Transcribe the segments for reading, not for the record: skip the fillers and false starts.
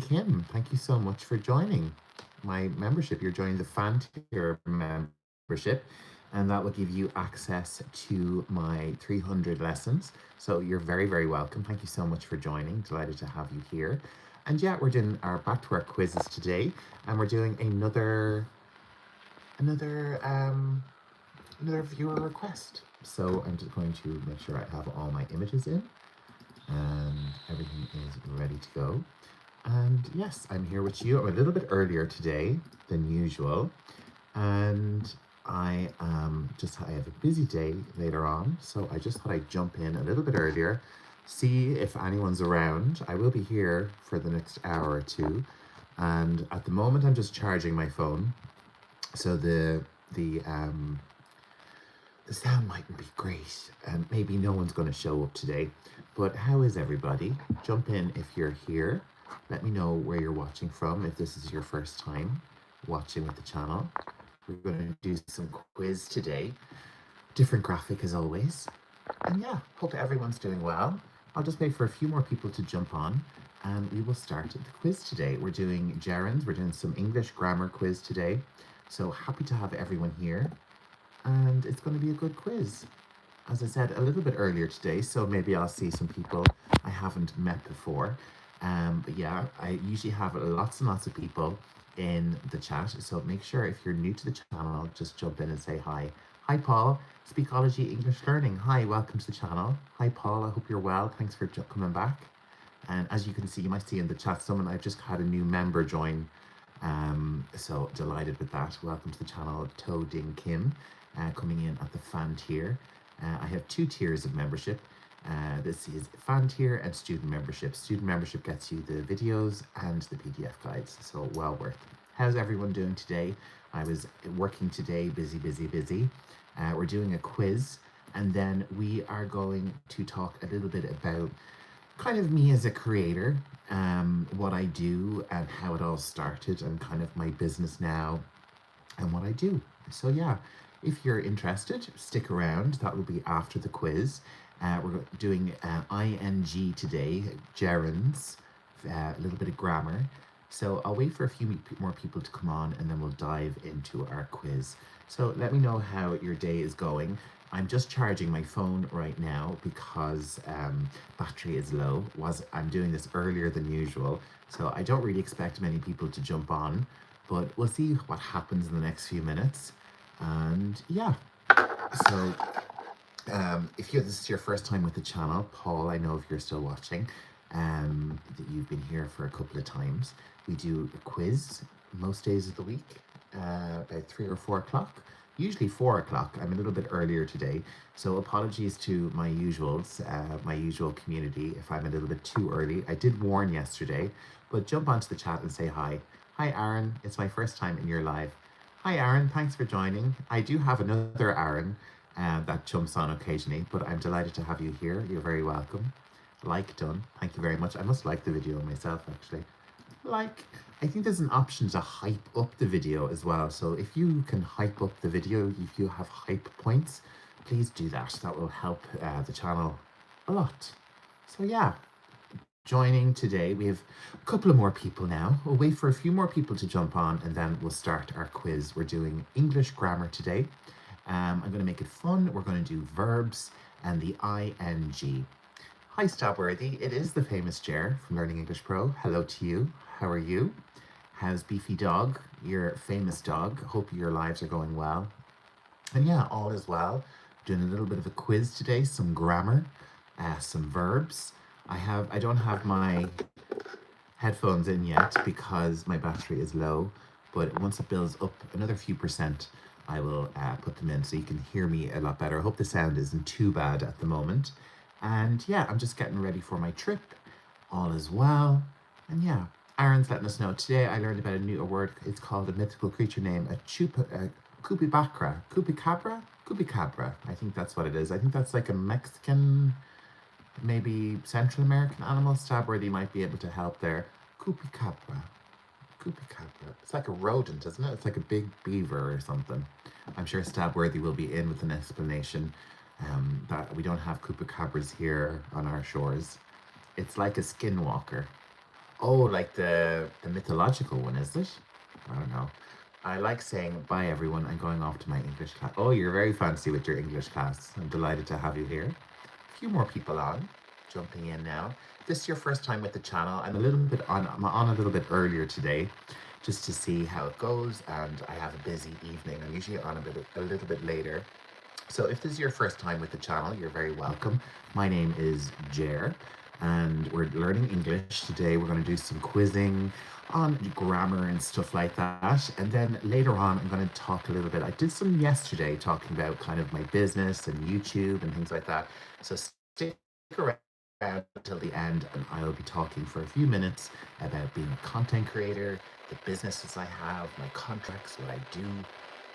Kim, thank you so much for joining my membership. You're joining the fan tier membership, and that will give you access to my 300 lessons. So you're very, very welcome. Thank you so much for joining. Delighted to have you here. And yeah, we're doing our back to our quizzes today, and we're doing another viewer request. So I'm just going to make sure I have all my images in, and everything is ready to go. And yes, I'm here with you. I'm a little bit earlier today than usual, and I have a busy day later on, so I just thought I'd jump in a little bit earlier, see if anyone's around. I will be here for the next hour or two, and at the moment I'm just charging my phone, so the sound mightn't be great, and maybe no one's going to show up today. But how is everybody? Jump in if you're here. Let me know where you're watching from, if this is your first time watching with the channel. We're going to do some quiz today. Different graphic as always. And yeah, hope everyone's doing well. I'll just wait for a few more people to jump on, and we will start the quiz today. We're doing gerunds. We're doing some English grammar quiz today. So happy to have everyone here, and it's going to be a good quiz. As I said a little bit earlier today, so maybe I'll see some people I haven't met before. But yeah, I usually have lots and lots of people in the chat, so make sure if you're new to the channel, just jump in and say hi. Hi Paul, Speakology English Learning. Hi, welcome to the channel. Hi Paul, I hope you're well. Thanks for coming back. And as you can see, you might see in the chat someone, I've just had a new member join. So delighted with that. Welcome to the channel, To Ding Kim, coming in at the fan tier. I have two tiers of membership. This is fan tier and student membership. Student membership gets you the videos and the PDF guides, so well worth. How's everyone doing today? I was working today, busy. We're doing a quiz, and then we are going to talk a little bit about kind of me as a creator, what I do and how it all started, and kind of my business now and what I do. So yeah, if you're interested, stick around. That will be after the quiz. We're doing ing today, gerunds, a little bit of grammar. So I'll wait for a few more people to come on, and then we'll dive into our quiz. So let me know how your day is going. I'm just charging my phone right now because battery is low. I'm doing this earlier than usual, so I don't really expect many people to jump on, but we'll see what happens in the next few minutes. And yeah, so if this is your first time with the channel, Paul, I know if you're still watching, that you've been here for a couple of times. We do a quiz most days of the week, about 3 or 4 o'clock. Usually 4 o'clock. I'm a little bit earlier today, so apologies to my usuals, my usual community, if I'm a little bit too early. I did warn yesterday, but jump onto the chat and say hi. Hi, Aaron. It's my first time in your live. Hi, Aaron. Thanks for joining. I do have another Aaron that jumps on occasionally, but I'm delighted to have you here. You're very welcome. Like done. Thank you very much. I must like the video myself, actually. I think there's an option to hype up the video as well. So if you can hype up the video, if you have hype points, please do that. That will help the channel a lot. So yeah, joining today, we have a couple of more people now. We'll wait for a few more people to jump on, and then we'll start our quiz. We're doing English grammar today. I'm going to make it fun. We're going to do verbs and the ing. Hi, Stabworthy. It is the famous Jer from Learning English Pro. Hello to you. How are you? How's Beefy Dog, your famous dog? Hope your lives are going well. And yeah, all is well. Doing a little bit of a quiz today, some grammar, some verbs. I don't have my headphones in yet because my battery is low, but once it builds up another few percent, I will put them in so you can hear me a lot better. I hope the sound isn't too bad at the moment. And yeah, I'm just getting ready for my trip. All is well. And yeah, Aaron's letting us know. Today I learned about a new word. It's called a mythical creature named a Cupibacra. Cupicabra. I think that's what it is. I think that's like a Mexican, maybe Central American animal. Stabworthy might be able to help there. Cupicabra. It's like a rodent, isn't it? It's like a big beaver or something. I'm sure Stabworthy will be in with an explanation. That we don't have cupicabras here on our shores. It's like a skinwalker. Oh, like the mythological one, is it? I don't know. I like saying bye everyone. I'm going off to my English class. Oh, you're very fancy with your English class. I'm delighted to have you here. A few more people on, jumping in now. This is your first time with the channel. I'm on a little bit earlier today, just to see how it goes. And I have a busy evening. I'm usually on a little bit later. So if this is your first time with the channel, you're very welcome. My name is Jer, and we're learning English. Today we're going to do some quizzing on grammar and stuff like that. And then later on, I'm going to talk a little bit. I did some yesterday talking about kind of my business and YouTube and things like that. So stick around until the end, and I'll be talking for a few minutes about being a content creator, the businesses I have, my contracts, what I do,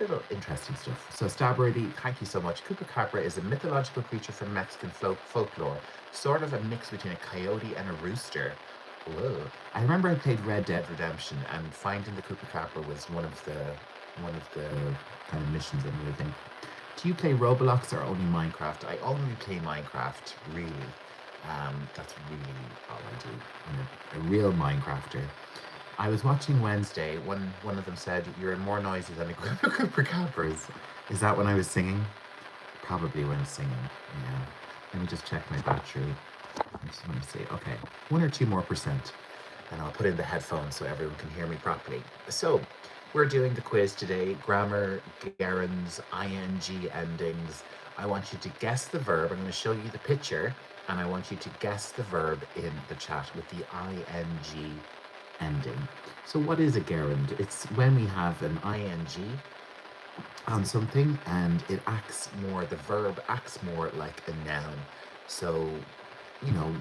little interesting stuff. So Starbirdie, thank you so much. Chupacabra is a mythological creature from Mexican folklore, sort of a mix between a coyote and a rooster. Whoa. I remember I played Red Dead Redemption, and finding the Chupacabra was one of the kind of missions and everything. Do you play Roblox or only Minecraft? I only play Minecraft, really. That's really all I do. I'm a real Minecrafter. I was watching Wednesday when one of them said, "You're more noisy than a Chupacabra." Is that when I was singing? Probably when singing. Yeah. Let me just check my battery. I just want to see. Okay, 1 or 2 more%, and I'll put in the headphones so everyone can hear me properly. So, we're doing the quiz today: grammar, gerunds, ing endings. I want you to guess the verb. I'm going to show you the picture, and I want you to guess the verb in the chat with the ing ending. So what is a gerund? It's when we have an ing on something and the verb acts more like a noun. So,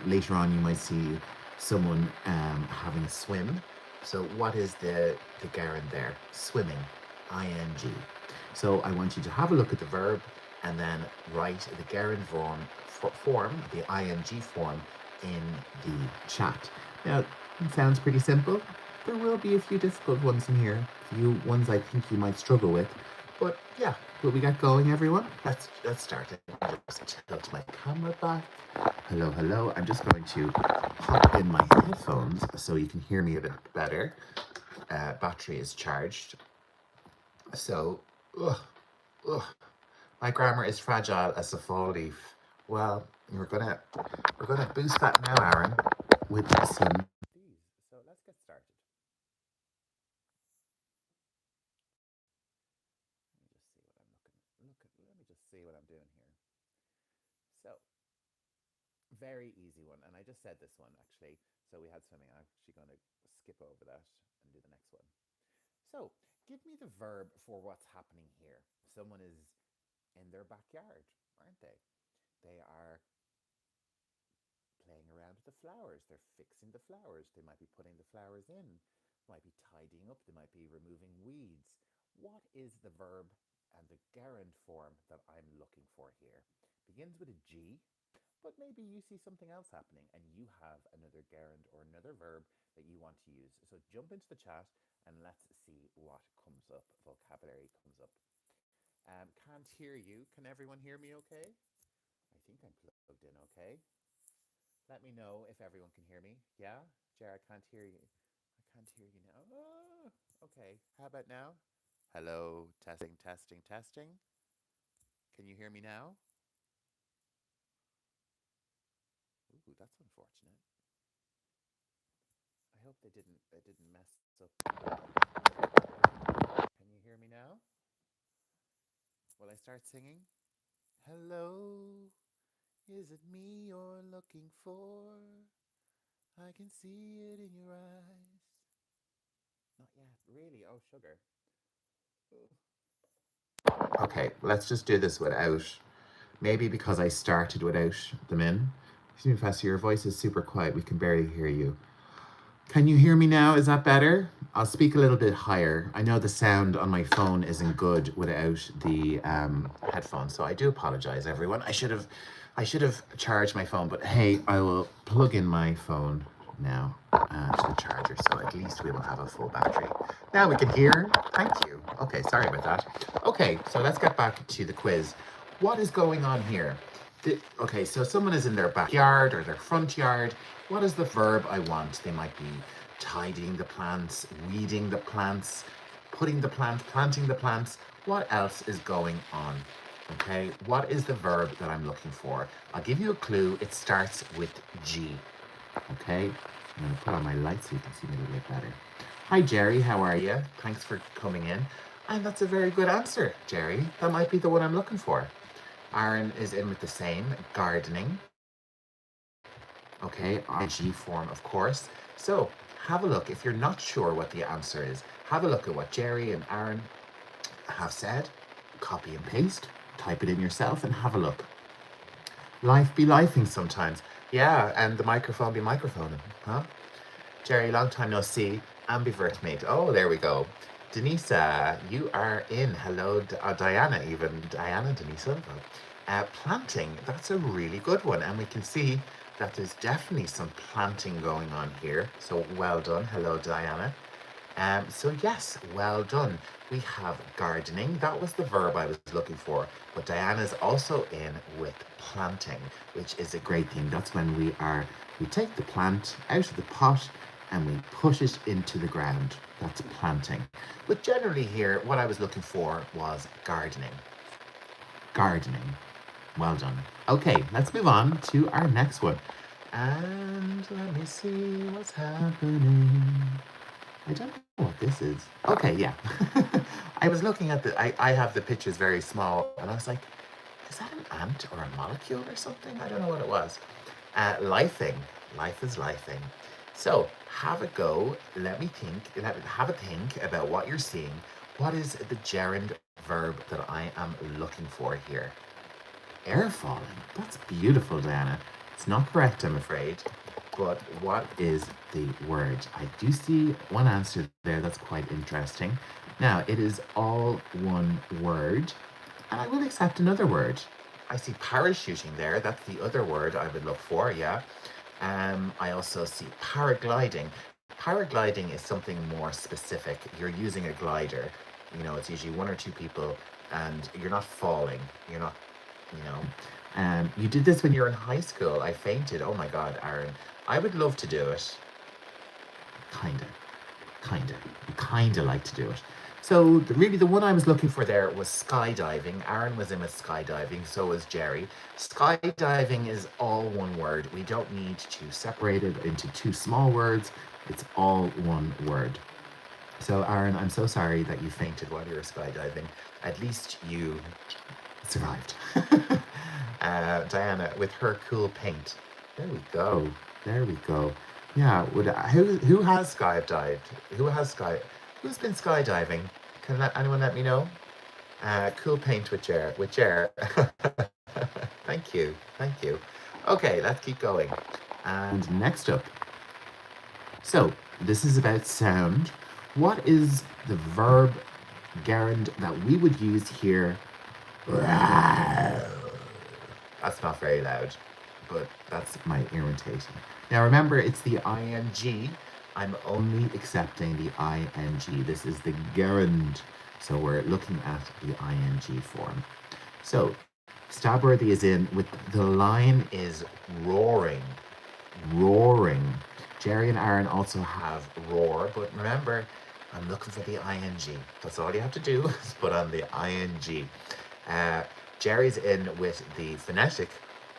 later on you might see someone having a swim. So what is the gerund there? Swimming, ing. So I want you to have a look at the verb and then write the gerund form, the ing form, in the chat. Now, it sounds pretty simple. There will be a few difficult ones in here, a few ones I think you might struggle with. But yeah, will we get going, everyone? Let's start it. Just tilt my camera back. Hello, hello. I'm just going to pop in my headphones so you can hear me a bit better. Battery is charged. So, my grammar is fragile as a fall leaf. Well, we're gonna boost that now, Aaron, with some these. So let's get started. Let me just see what I'm doing here. So, very easy one, and I just said this one actually. So we had swimming. I'm actually going to skip over that and do the next one. So, give me the verb for what's happening here. Someone is in their backyard, aren't they? They are playing around with the flowers. They're fixing the flowers. They might be putting the flowers in, might be tidying up, they might be removing weeds. What is the verb and the gerund form that I'm looking for here? Begins with a G, but maybe you see something else happening and you have another gerund or another verb that you want to use. So jump into the chat and let's see what comes up, vocabulary comes up. Can't hear you. Can everyone hear me okay? I think I'm plugged in okay. Let me know if everyone can hear me. Yeah? Jared, I can't hear you. I can't hear you now. Oh, okay. How about now? Hello, testing, testing, testing. Can you hear me now? Ooh, that's unfortunate. I hope they didn't mess up. Can you hear me now? Will I start singing? Hello, is it me you're looking for? I can see it in your eyes. Not yet, really? Oh, sugar. Okay, let's just do this without. Maybe because I started without them in. Excuse me, Professor, your voice is super quiet. We can barely hear you. Can you hear me now? Is that better? I'll speak a little bit higher. I know the sound on my phone isn't good without the headphones, so I do apologize, everyone. I should have charged my phone, but hey, I will plug in my phone now to the charger, so at least we will have a full battery. Now we can hear. Thank you. Okay, sorry about that. Okay, so let's get back to the quiz. What is going on here? Okay, so someone is in their backyard or their front yard. What is the verb I want? They might be tidying the plants, weeding the plants, planting the plants. What else is going on? Okay, what is the verb that I'm looking for? I'll give you a clue. It starts with G. Okay, I'm going to put on my light so you can see me a little bit better. Hi, Jerry. How are you? Thanks for coming in. And that's a very good answer, Jerry. That might be the one I'm looking for. Aaron is in with the same, gardening. Okay, IG form, of course. So have a look. If you're not sure what the answer is, have a look at what Jerry and Aaron have said. Copy and paste, type it in yourself and have a look. Life be lifing sometimes. Yeah, and the microphone be microphoning, huh? Jerry, long time no see. Ambivert mate. Oh, there we go. Denisa, you are in. Hello, Diana, even. Diana, Denisa. Planting, that's a really good one. And we can see that there's definitely some planting going on here. So well done. Hello, Diana. So yes, well done. We have gardening. That was the verb I was looking for. But Diana's also in with planting, which is a great thing. That's when we take the plant out of the pot and we push it into the ground. That's planting. But generally here, what I was looking for was gardening. Gardening. Well done. Okay, let's move on to our next one. And let me see what's happening. I don't know what this is. Okay, yeah. I was looking at I have the pictures very small, and I was like, is that an ant or a molecule or something? I don't know what it was. Lifing. Life is lifing. So have a go. Have a think about what you're seeing. What is the gerund verb that I am looking for here? Air falling. That's beautiful, Diana. It's not correct, I'm afraid. But what is the word? I do see one answer there that's quite interesting. Now, it is all one word, and I will accept another word. I see parachuting there. That's the other word I would look for, yeah. I also see paragliding. Paragliding is something more specific. You're using a glider. You know, it's usually one or two people, and you're not falling. You're not, you know. You did this when you were in high school. I fainted. Oh my God, Aaron. I would love to do it. Kinda. You kinda like to do it. So really the one I was looking for there was skydiving. Aaron was in with skydiving, so was Jerry. Skydiving is all one word. We don't need to separate it into two small words. It's all one word. So Aaron, I'm so sorry that you fainted while you were skydiving. At least you survived. Diana, with her cool paint. There we go. There we go. Yeah. Who has skydived? Who's been skydiving? Anyone let me know? Cool paint with Jer. Thank you. Okay, let's keep going. And next up. So this is about sound. What is the verb gerund that we would use here? That's not very loud, but that's my irritation. Now remember, it's the ing. I'm only accepting the ing. This is the gerund. So we're looking at the ing form. So stabworthy is in with the line is roaring. Roaring. Jerry and Aaron also have roar, but remember, I'm looking for the ing. That's all you have to do is put on the ing. Jerry's in with the phonetic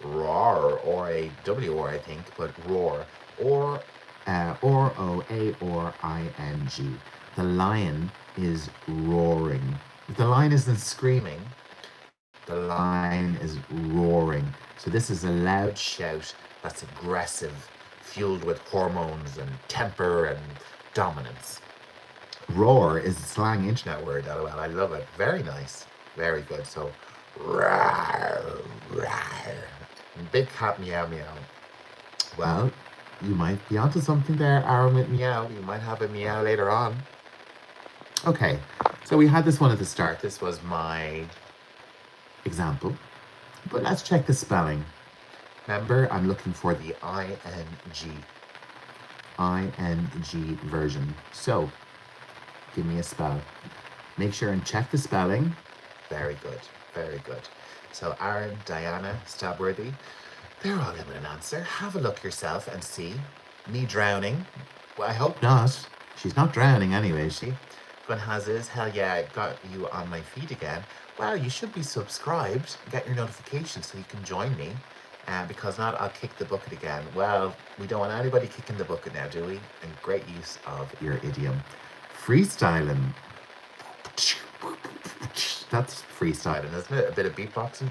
roar, or a W-R, I think, but roar, or O-A, or I-N-G. The lion is roaring. The lion isn't screaming. The lion is roaring. So this is a loud shout that's aggressive, fueled with hormones and temper and dominance. Roar is a slang internet word, LOL. I love it. Very nice. Very good. So, rawr, rawr. Big cat meow meow. Well, you might be onto something there, Aaron, with meow. You might have a meow later on. Okay, so we had this one at the start. This was my example. But let's check the spelling. Remember, I'm looking for the ing version. So, give me a spell. Make sure and check the spelling. Very good. So Aaron, Diana, Stabworthy, they're all in with an answer. Have a look yourself and see. Me drowning? Well, I hope not. She's not drowning anyway, is she? Gwen has is, hell yeah, I got you on my feed again. Wow, you should be subscribed. Get your notifications so you can join me. Because not, I'll kick the bucket again. Well, we don't want anybody kicking the bucket now, do we? And great use of your idiom. Freestyling. That's freestyling, isn't it? A bit of beatboxing.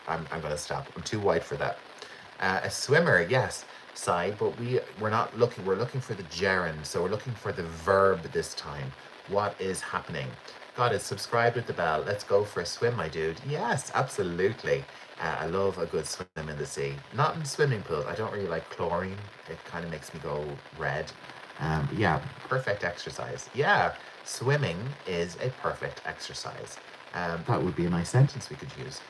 I'm going to stop. I'm too wide for that. A swimmer, yes. Sigh, but we're not looking. We're looking for the gerund, so we're looking for the verb this time. What is happening? God is subscribed with the bell. Let's go for a swim, my dude. Yes, absolutely. I love a good swim in the sea. Not in swimming pools. I don't really like chlorine. It kind of makes me go red. But yeah, perfect exercise. Yeah, swimming is a perfect exercise. That would be a nice sentence we could use.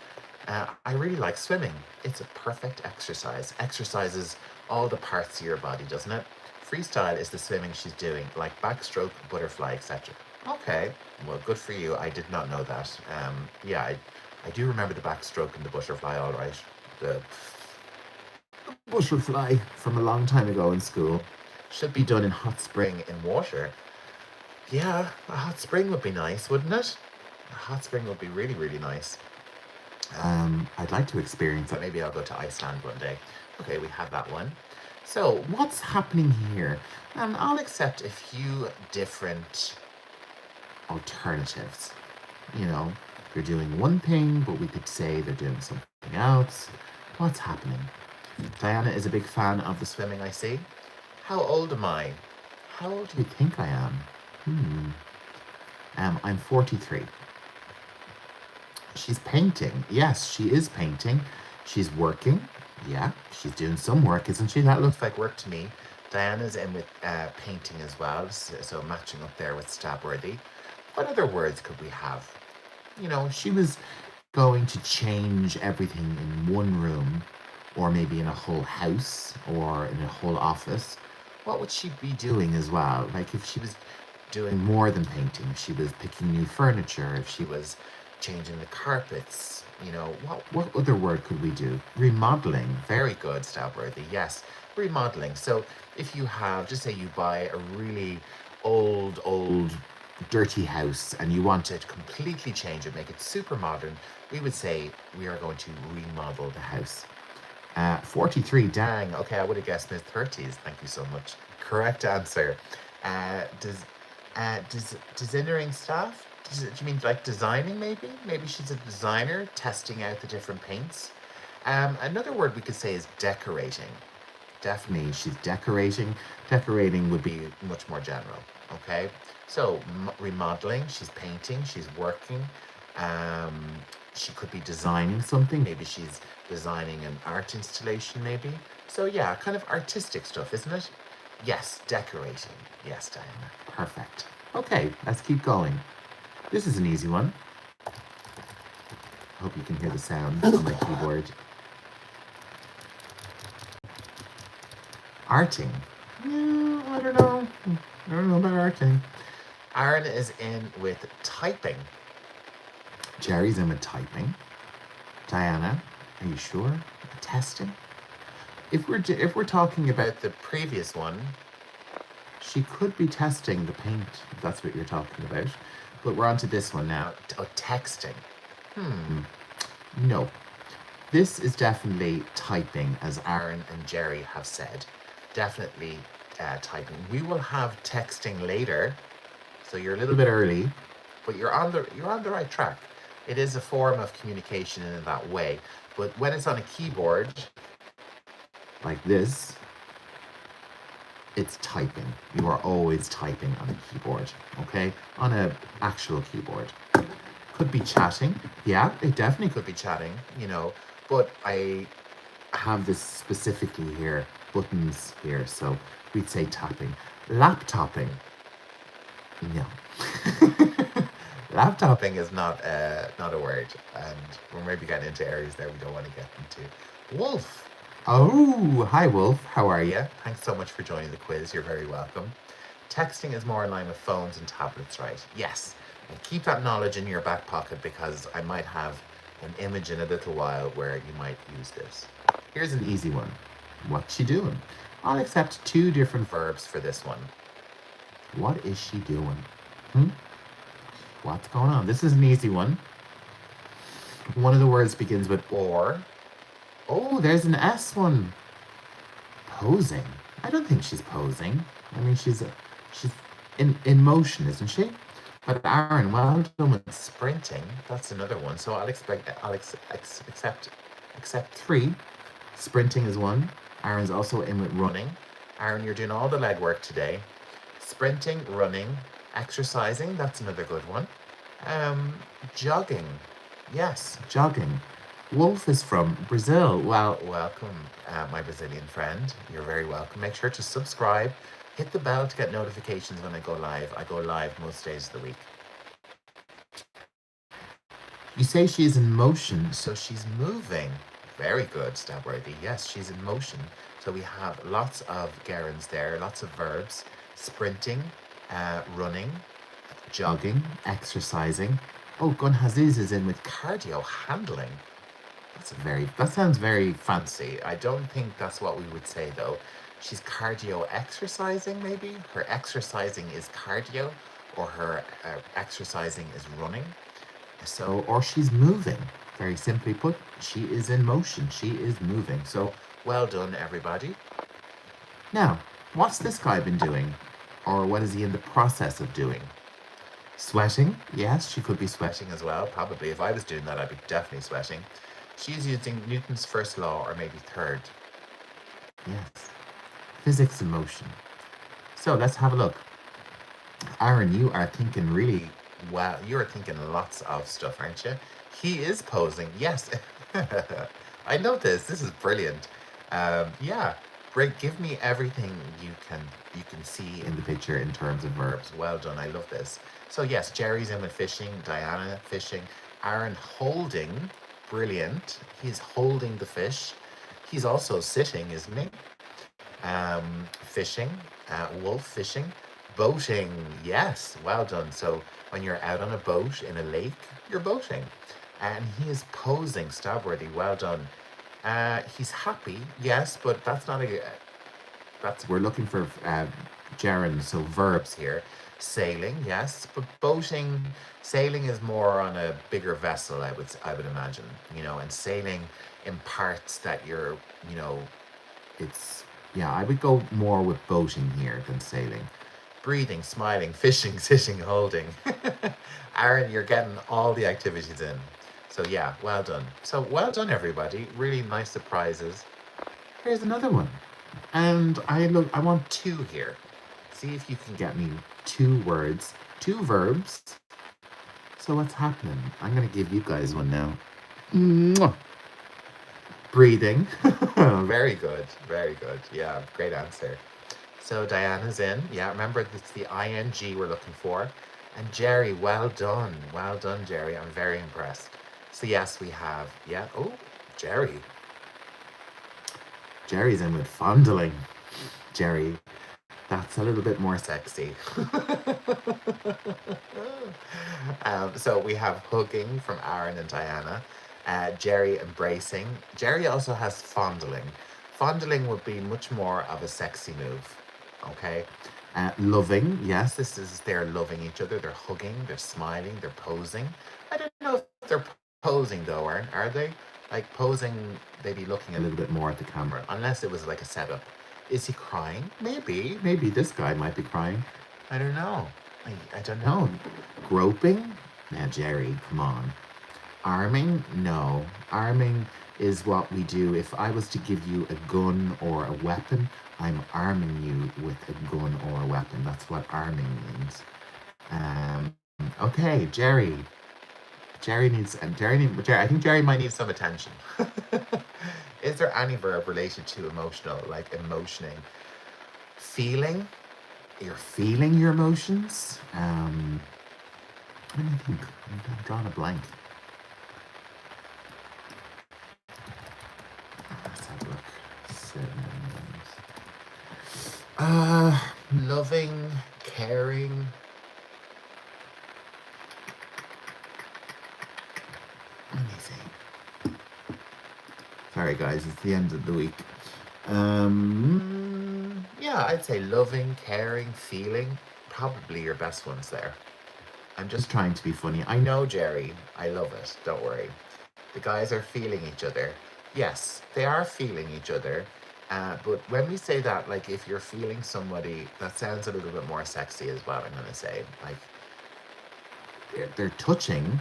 I really like swimming. It's a perfect exercise. Exercises all the parts of your body, doesn't it? Freestyle is the swimming she's doing, like backstroke, butterfly, etc. Okay, well, good for you. I did not know that. Yeah, I do remember the backstroke and the butterfly, all right. The butterfly from a long time ago in school should be done in hot spring in water. Yeah, a hot spring would be nice, wouldn't it? A hot spring would be really, really nice. I'd like to experience that. Maybe I'll go to Iceland one day. Okay, we have that one. So what's happening here? And I'll accept a few different alternatives. You know, they're doing one thing, but we could say they're doing something else. What's happening? Diana is a big fan of the swimming, I see. How old am I? How old do you think I am? I'm 43. She's painting. Yes, she is painting. She's working. Yeah, she's doing some work, isn't she? That looks like work to me. Diana's in with painting as well, so matching up there with Stabworthy. What other words could we have? You know, she was going to change everything in one room, or maybe in a whole house, or in a whole office. What would she be doing as well? Like if she was doing more than painting, if she was picking new furniture, if she was changing the carpets, you know, what other word could we do? Remodeling. Very good, Stabworthy. Yes, remodeling. So if you have, just say you buy a really old, dirty house and you want to completely change it, make it super modern, we would say we are going to remodel the house. 43, dang. Okay, I would have guessed mid-30s. Thank you so much. Correct answer. Designing stuff? Do you mean like designing maybe? Maybe she's a designer testing out the different paints. Another word we could say is decorating. Definitely, she's decorating. Decorating would be much more general, okay? So, remodeling, she's painting, she's working. She could be designing something. Maybe she's designing an art installation, maybe. So, yeah, kind of artistic stuff, isn't it? Yes, decorating. Yes, Diana. Perfect. Okay, let's keep going. This is an easy one. I hope you can hear the sound on my keyboard. Arting. Yeah, I don't know. I don't know about arting. Aaron is in with typing. Jerry's in with typing. Diana, are you sure? Testing. If we're talking about the previous one, she could be testing the paint, if that's what you're talking about. But we're on to this one now. Texting. No. This is definitely typing, as Aaron and Jerry have said. Definitely typing. We will have texting later, so you're a little bit early, but you're on the right track. It is a form of communication in that way. But when it's on a keyboard, like this, it's typing. You are always typing on a keyboard, okay? On an actual keyboard. Could be chatting. Yeah, it definitely could be chatting, you know. But I have this specifically here, buttons here, so we'd say tapping. Laptopping. No. Laptopping is not a word, and we're maybe getting into areas there we don't want to get into. Wolf. Oh, hi Wolf. How are you? Thanks so much for joining the quiz. You're very welcome. Texting is more in line with phones and tablets, right? Yes. And keep that knowledge in your back pocket because I might have an image in a little while where you might use this. Here's an easy one. What's she doing? I'll accept 2 different verbs for this one. What is she doing? What's going on? This is an easy one. One of the words begins with or. Oh, there's an S one. Posing. I don't think she's posing. I mean, she's in motion, isn't she? But Aaron, well done with sprinting. That's another one. So I'll accept 3. Sprinting is 1. Aaron's also in with running. Aaron, you're doing all the legwork today. Sprinting, running, exercising. That's another good one. Jogging. Yes, jogging. Wolf is from Brazil. Well, welcome, my Brazilian friend. You're very welcome. Make sure to subscribe. Hit the bell to get notifications when I go live. I go live most days of the week. You say she's in motion, so she's moving. Very good, Stabworthy. Yes, she's in motion. So we have lots of gerunds there, lots of verbs. Sprinting, running, jogging, exercising. Oh, Gunhazuz is in with cardio, handling. That sounds very fancy. I don't think that's what we would say though. She's cardio exercising, maybe? Her exercising is cardio, or her exercising is running. So, or she's moving. Very simply put, she is in motion. She is moving. So, well done, everybody. Now, what's this guy been doing? Or what is he in the process of doing? Sweating. Yes, she could be sweating as well. Probably. If I was doing that, I'd be definitely sweating. She's using Newton's first law, or maybe third. Yes. Physics in motion. So, let's have a look. Aaron, you are thinking really well. You're thinking lots of stuff, aren't you? He is posing. Yes. I know this. This is brilliant. Yeah. Great. Give me everything you can see in the picture in terms of verbs. Well done. I love this. So yes, Jerry's in with fishing. Diana fishing. Aaron holding. Brilliant. He's holding the fish. He's also sitting, isn't he? Fishing. Wolf fishing. Boating. Yes. Well done. So when you're out on a boat in a lake, you're boating. And he is posing. Stabworthy. Well done. He's happy, yes, but that's not we're looking for gerunds, so verbs here. Sailing, yes, but sailing is more on a bigger vessel, I would imagine, and sailing imparts that you're, I would go more with boating here than sailing. Breathing, smiling, fishing, sitting, holding. Aaron, you're getting all the activities in. So yeah, well done. So well done, everybody. Really nice surprises. Here's another one. And I want 2 here. See if you can get me 2 words, 2 verbs. So what's happening? I'm going to give you guys one now. Mwah. Breathing. Very good. Very good. Yeah, great answer. So Diana's in. Yeah, remember it's the ing we're looking for. And Jerry, well done. Well done, Jerry. I'm very impressed. So yes, we have, oh, Jerry. Jerry's in with fondling. Jerry, that's a little bit more sexy. So we have hugging from Aaron and Diana. Jerry embracing. Jerry also has fondling. Fondling would be much more of a sexy move. Okay. Loving. Yes, this is they're loving each other. They're hugging. They're smiling. They're posing. I don't know if they're posing though, are they? Like posing, they'd be looking a little bit more at the camera, unless it was like a setup. Is he crying? Maybe this guy might be crying. I don't know. I don't know. Groping? Now, Jerry, come on. Arming? No. Arming is what we do. If I was to give you a gun or a weapon, I'm arming you with a gun or a weapon. That's what arming means. Okay, Jerry. I think Jerry might need some attention. Is there any verb related to emotional, like emotioning? Feeling? You're feeling your emotions? Let me think. I'm drawing a blank. Let's have a look. Loving, caring. Let me see. Sorry, guys, it's the end of the week. Yeah, I'd say loving, caring, feeling, probably your best ones there. I'm just trying to be funny. I know, Jerry. I love it. Don't worry. The guys are feeling each other. Yes, they are feeling each other. But when we say that, like if you're feeling somebody, that sounds a little bit more sexy as well, I'm going to say. Like they're touching.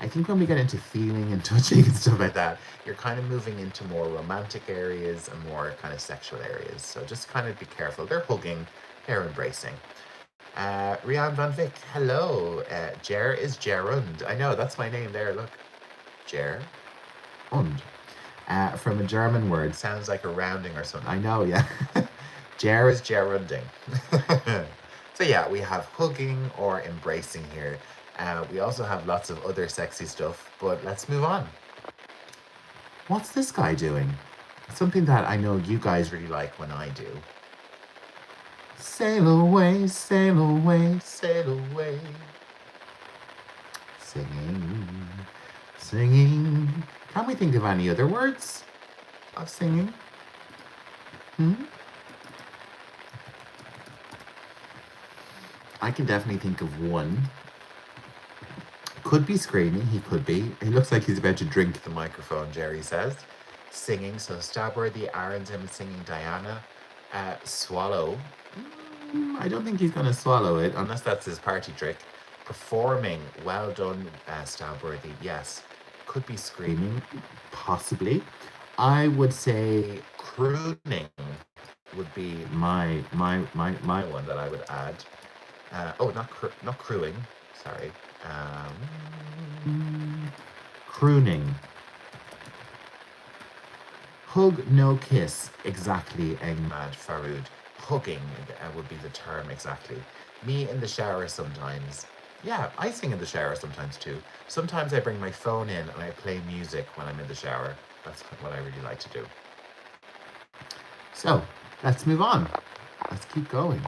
I think when we get into feeling and touching and stuff like that, you're kind of moving into more romantic areas and more kind of sexual areas. So just kind of be careful. They're hugging, they're embracing. Rian van Vick, hello. Ger is Gerund. I know, that's my name there, look. Ger. Und. From a German word, sounds like a rounding or something. I know, yeah. Ger is gerunding. So yeah, we have hugging or embracing here. We also have lots of other sexy stuff, but let's move on. What's this guy doing? Something that I know you guys really like when I do. Sail away, sail away, sail away. Singing, singing. Can we think of any other words of singing? I can definitely think of one. Could be screaming, he could be. He looks like he's about to drink the microphone, Jerry says. Singing, so Stabworthy, Aaron's him singing Diana. Swallow. I don't think he's going to swallow it, unless that's his party trick. Performing, well done, Stabworthy, yes. Could be screaming, possibly. I would say crooning would be my one that I would add. Not crewing, sorry. Crooning. Hug, no kiss. Exactly, Engmad Farood. Hugging would be the term exactly. Me in the shower sometimes. Yeah, I sing in the shower sometimes too. Sometimes I bring my phone in and I play music when I'm in the shower. That's what I really like to do. So, let's move on. Let's keep going.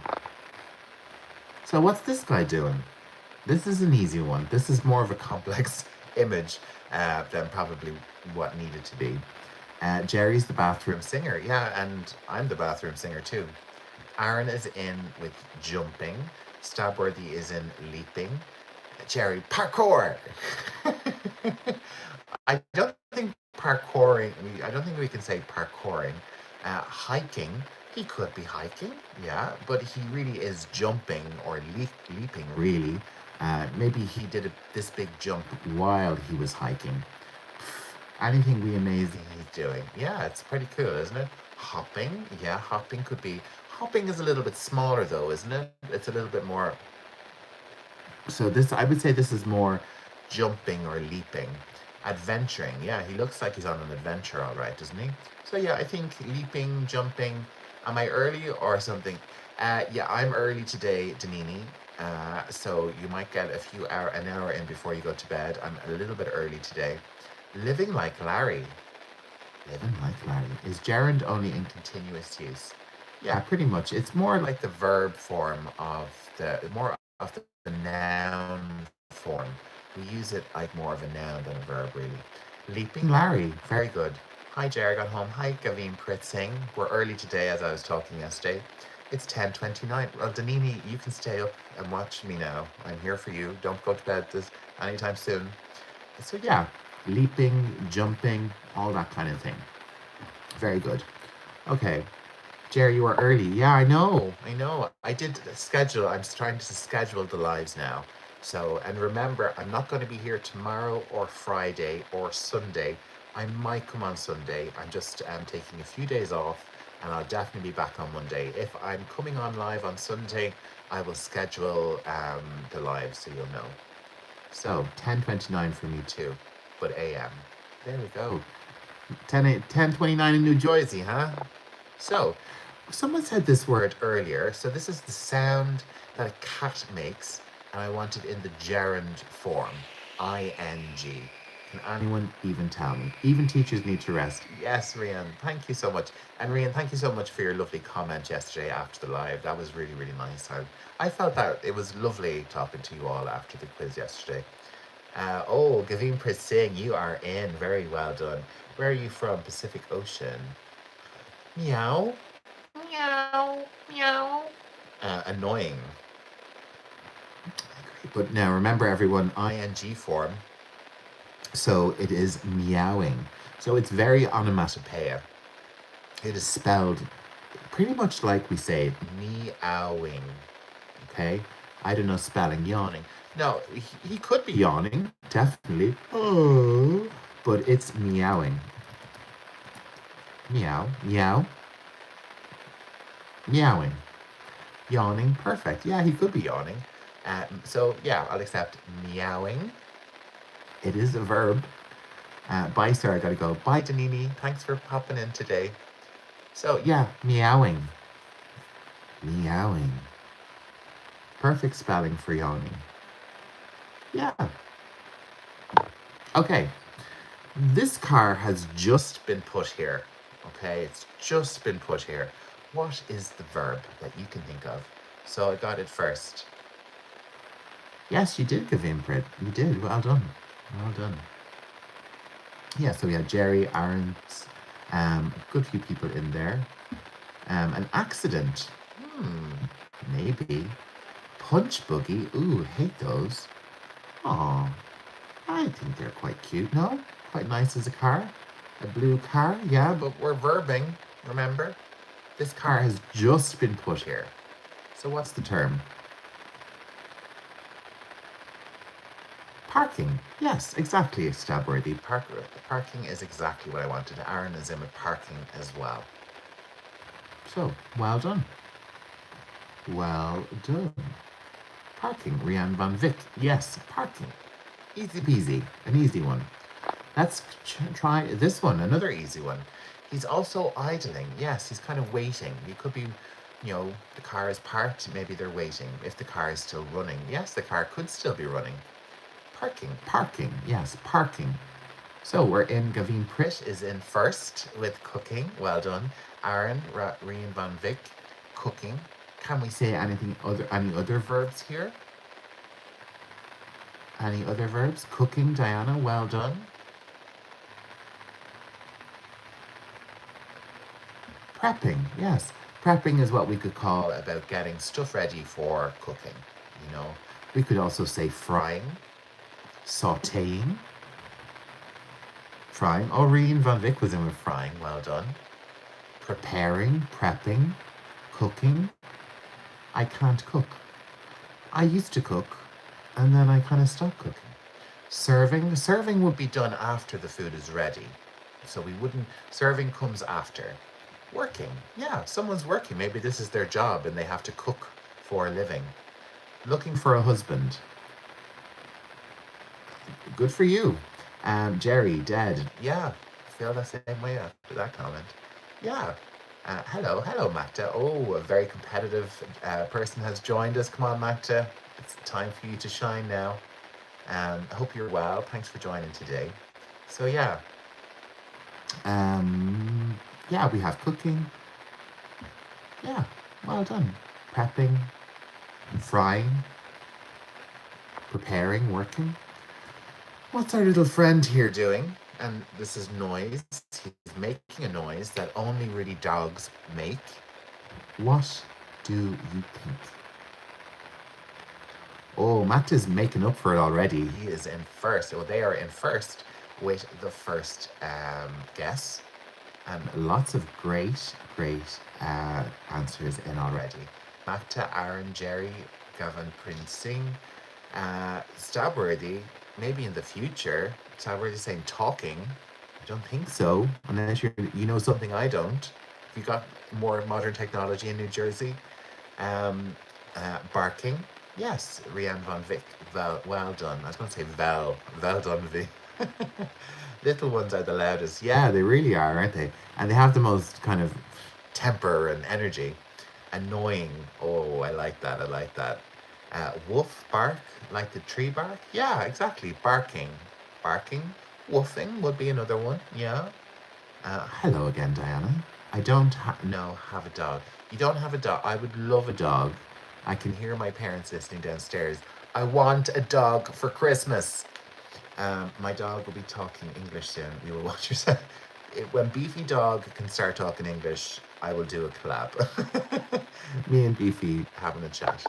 So what's this guy doing? This is an easy one. This is more of a complex image than probably what needed to be. Jerry's the bathroom singer. Yeah, and I'm the bathroom singer too. Aaron is in with jumping. Stabworthy is in leaping. Jerry, parkour! I don't think parkouring, I don't think we can say parkouring. Hiking, he could be hiking, yeah, but he really is jumping or leaping, really. Maybe he did this big jump while he was hiking. Anything really amazing he's doing. Yeah, it's pretty cool, isn't it? Hopping, yeah, hopping could be. Hopping is a little bit smaller though, isn't it? It's a little bit more. So this, I would say this is more jumping or leaping. Adventuring, yeah, he looks like he's on an adventure, all right, doesn't he? So yeah, I think leaping, jumping. Am I early or something? Yeah, I'm early today, Danini. So you might get an hour in before you go to bed. I'm a little bit early today. Living like Larry. Living like Larry. Is gerund only in continuous use? Yeah, pretty much. It's more like the verb form of the noun form. We use it like more of a noun than a verb, really. Leaping Larry. Very good. Hi, Jer, got home. Hi, Gavin Pritzing. We're early today, as I was talking yesterday. It's 10:29. Well, Danini, you can stay up and watch me now. I'm here for you. Don't go to bed anytime soon. So yeah, leaping, jumping, all that kind of thing. Very good. Okay. Jerry, you are early. Yeah, I know. I did schedule. I'm trying to schedule the lives now. So, and remember, I'm not going to be here tomorrow or Friday or Sunday. I might come on Sunday. I'm just taking a few days off and I'll definitely be back on Monday. If I'm coming on live on Sunday, I will schedule the live so you'll know. So, 10:29 for me too, but AM. There we go. 10:29 in New Jersey, huh? So, someone said this word earlier. So this is the sound that a cat makes, and I want it in the gerund form. ING. Can anyone even tell me? Even teachers need to rest. Yes, Rian, thank you so much. And Rian, thank you so much for your lovely comment yesterday after the live. That was really, really nice. I felt that it was lovely talking to you all after the quiz yesterday. Gavin Singh, you are in. Very well done. Where are you from? Pacific Ocean. Meow. Meow. Meow. Annoying. But now remember, everyone, ing form. So it is meowing. So it's very onomatopoeia. It is spelled pretty much like we say meowing. Okay? I don't know spelling yawning. No, he could be yawning, definitely. Oh, but it's meowing. Meow, meow, meowing. Yawning, perfect. Yeah, he could be yawning. So yeah, I'll accept meowing. It is a verb. Bye, sir. I gotta go. Bye, Danini. Thanks for popping in today. So yeah, meowing. Meowing. Perfect spelling for yawning. Yeah. Okay. This car has just been put here. Okay, it's just been put here. What is the verb that you can think of? So I got it first. Yes, you did give input. You did. Well done. Well done. Yeah, so we had Jerry, Aaron, a good few people in there. An accident. Maybe. Punch buggy. Ooh, hate those. Aw, I think they're quite cute, no? Quite nice as a car. A blue car, yeah, but we're verbing, remember? This car has just been put here. So what's the term? Parking. Yes, exactly, Stabworthy. Parking is exactly what I wanted. Aaron is in with parking as well. So, well done. Well done. Parking. Rianne van Vick. Yes, parking. Easy peasy. An easy one. Let's try this one, another easy one. He's also idling. Yes, he's kind of waiting. He could be, the car is parked. Maybe they're waiting. If the car is still running. Yes, the car could still be running. Parking. Parking. Yes, parking. So we're in. Gavin Pritt is in first with cooking. Well done. Aaron Rian van Vick, cooking. Can we say any other verbs here? Any other verbs? Cooking, Diana, well done. Prepping, yes. Prepping is what we could call about getting stuff ready for cooking, We could also say frying, sautéing. Frying. Oh, Rian van Vick was in with frying, well done. Preparing, prepping, cooking. I can't cook. I used to cook, and then I kind of stopped cooking. Serving. Serving would be done after the food is ready. So we wouldn't, serving comes after. Working. Yeah, someone's working. Maybe this is their job and they have to cook for a living. Looking for a husband. Good for you. Jerry, dead. Yeah, feel the same way after that comment. Yeah. Hello, Magda. Oh, a very competitive person has joined us. Come on, Magda. It's time for you to shine now. I hope you're well. Thanks for joining today. So yeah. Yeah, we have cooking. Yeah, well done. Prepping, frying, preparing, working. What's our little friend here doing? And this is noise. He's making a noise that only really dogs make. What do you think? Oh, Matt is making up for it already. He is in first. Well, they are in first with the first guess. And lots of great answers in already. Magda, Aaron, Jerry, Gavin, Prince Singh, Stabworthy, maybe in the future. Stabworthy saying talking. I don't think so, unless you know something I don't. You got more modern technology in New Jersey. Barking. Yes, Rianne van Vick. Well done. I was going to say well done, V. Little ones are the loudest. Yeah, they really are, aren't they? And they have the most kind of temper and energy. Annoying. Oh, I like that. Woof, bark, like the tree bark. Yeah, exactly. Barking. Woofing would be another one. Yeah. Hello again, Diana. I don't have a dog. You don't have a dog. I would love a dog. I can hear my parents listening downstairs. I want a dog for Christmas. My dog will be talking English soon. We will watch yourself. When Beefy Dog can start talking English, I will do a collab. Me and Beefy having a chat.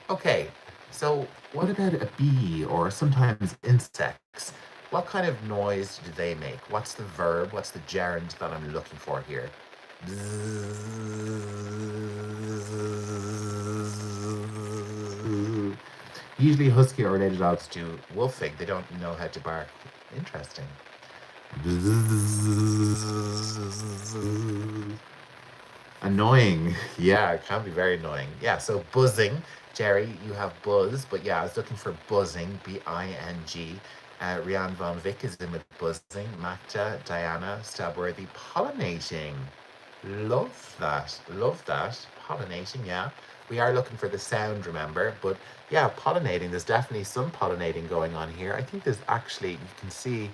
Okay, so what about a bee or sometimes insects? What kind of noise do they make? What's the verb? What's the gerund that I'm looking for here? Usually husky or related dogs do wolfing. They don't know how to bark. Interesting. Annoying. Yeah, it can be very annoying. Yeah, so buzzing. Jerry, you have buzz, but yeah, I was looking for buzzing, B-I-N-G. Rian Von Vick is in with buzzing. Magda, Diana, Stabworthy, pollinating. Love that. Love that. Pollinating, yeah. We are looking for the sound, remember? But yeah, pollinating, there's definitely some pollinating going on here. I think there's actually, you can see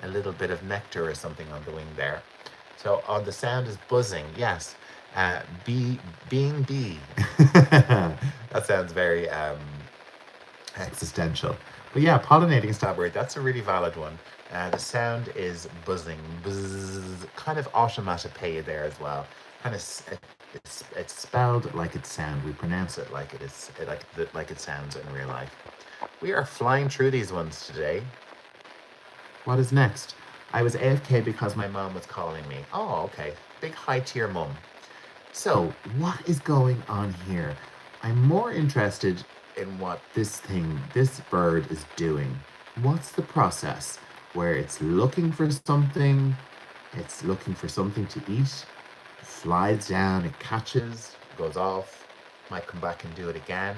a little bit of nectar or something on the wing there. So on the sound is buzzing, yes. Being bee. That sounds very existential. But yeah, pollinating stop word, that's a really valid one. The sound is buzzing, buzz, kind of onomatopoeia there as well. Kind of, it's spelled like it sounds. We pronounce it like it is, like it sounds in real life. We are flying through these ones today. What is next? I was AFK because my mom was calling me. Oh, okay. Big hi to your mum. So, what is going on here? I'm more interested in what this bird is doing. What's the process where it's looking for something, it's looking for something to eat, flies down, it catches, goes off, might come back and do it again.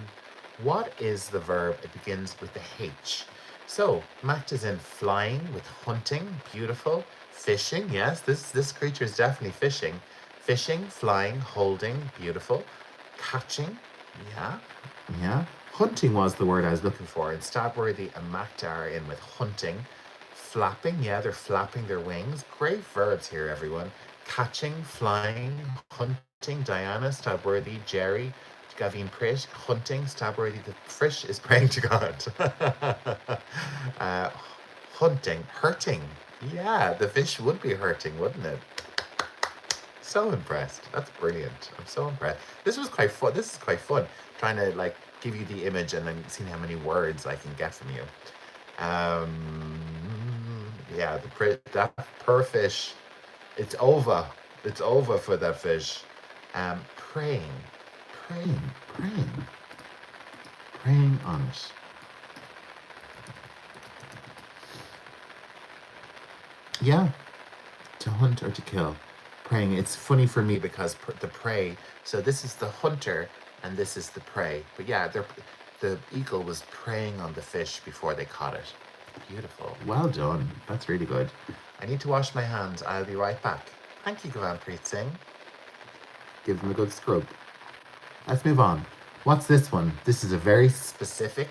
What is the verb? It begins with the H. So, Matt is in flying with hunting, beautiful. Fishing, yes, this creature is definitely fishing. Fishing, flying, holding, beautiful. Catching, yeah, yeah. Hunting was the word I was looking for. And Stabworthy and Magda are in with hunting. Flapping, yeah, they're flapping their wings. Great verbs here, everyone. Catching, flying, hunting. Diana, Stabworthy, Jerry, Gavin Pritt, hunting, Stabworthy. The fish is praying to God. uh, Hunting, hurting. Yeah, the fish would be hurting, wouldn't it? So impressed. That's brilliant. I'm so impressed. This was quite fun. This is quite fun. Trying to like give you the image and then seeing how many words I can get from you. Yeah, that per fish. It's over. It's over for that fish. Praying, praying, praying, praying on it. Yeah, to hunt or to kill. Praying. It's funny for me because the prey. So this is the hunter and this is the prey. But yeah, the eagle was preying on the fish before they caught it. Beautiful. Well done. That's really good. I need to wash my hands. I'll be right back. Thank you, Gavanpreet Singh. Give them a good scrub. Let's move on. What's this one? This is a very specific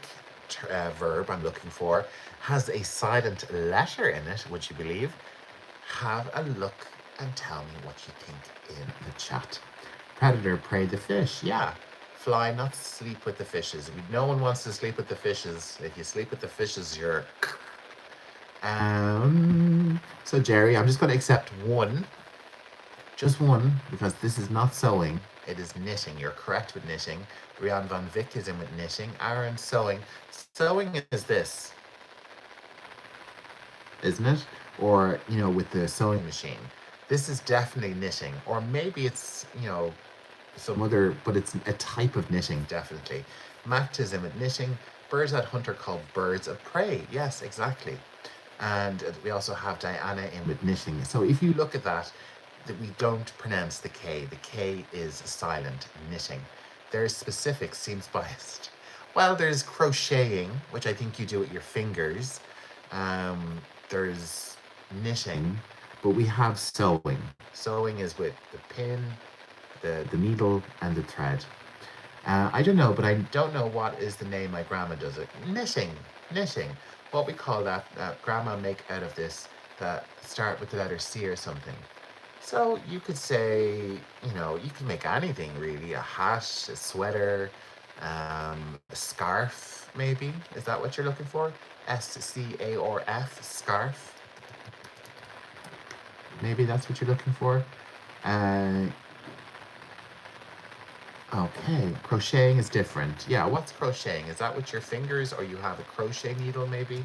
verb I'm looking for. Has a silent letter in it, would you believe? Have a look and tell me what you think in the chat. Predator, prey the fish. Yeah. Fly, not sleep with the fishes. No one wants to sleep with the fishes. If you sleep with the fishes, you're... So Jerry, I'm just going to accept one. Just one, because this is not sewing. It is knitting. You're correct with knitting. Rian Van Vick is in with knitting. Aaron, sewing. Sewing is this, isn't it? Or, you know, with the sewing machine. This is definitely knitting. Or maybe it's, you know, some other, but it's a type of knitting, definitely. Matt is in with knitting. Birds that hunter called birds of prey. Yes, exactly. And we also have Diana in with knitting. So if you look at that we don't pronounce the K. The K is silent, knitting. There's specifics, seems biased. Well, there's crocheting, which I think you do with your fingers. There's knitting, but we have sewing. Sewing is with the pin, the needle, and the thread. I don't know, but I don't know what is the name my grandma does it. Knitting, knitting. What we call that, grandma make out of this, that start with the letter C or something. So you could say, you know, you can make anything really, a hat, a sweater, Scarf, maybe? Is that what you're looking for? SCARF, scarf. Maybe that's what you're looking for. Okay, crocheting is different. Yeah, what's crocheting? Is that with your fingers, or you have a crochet needle maybe?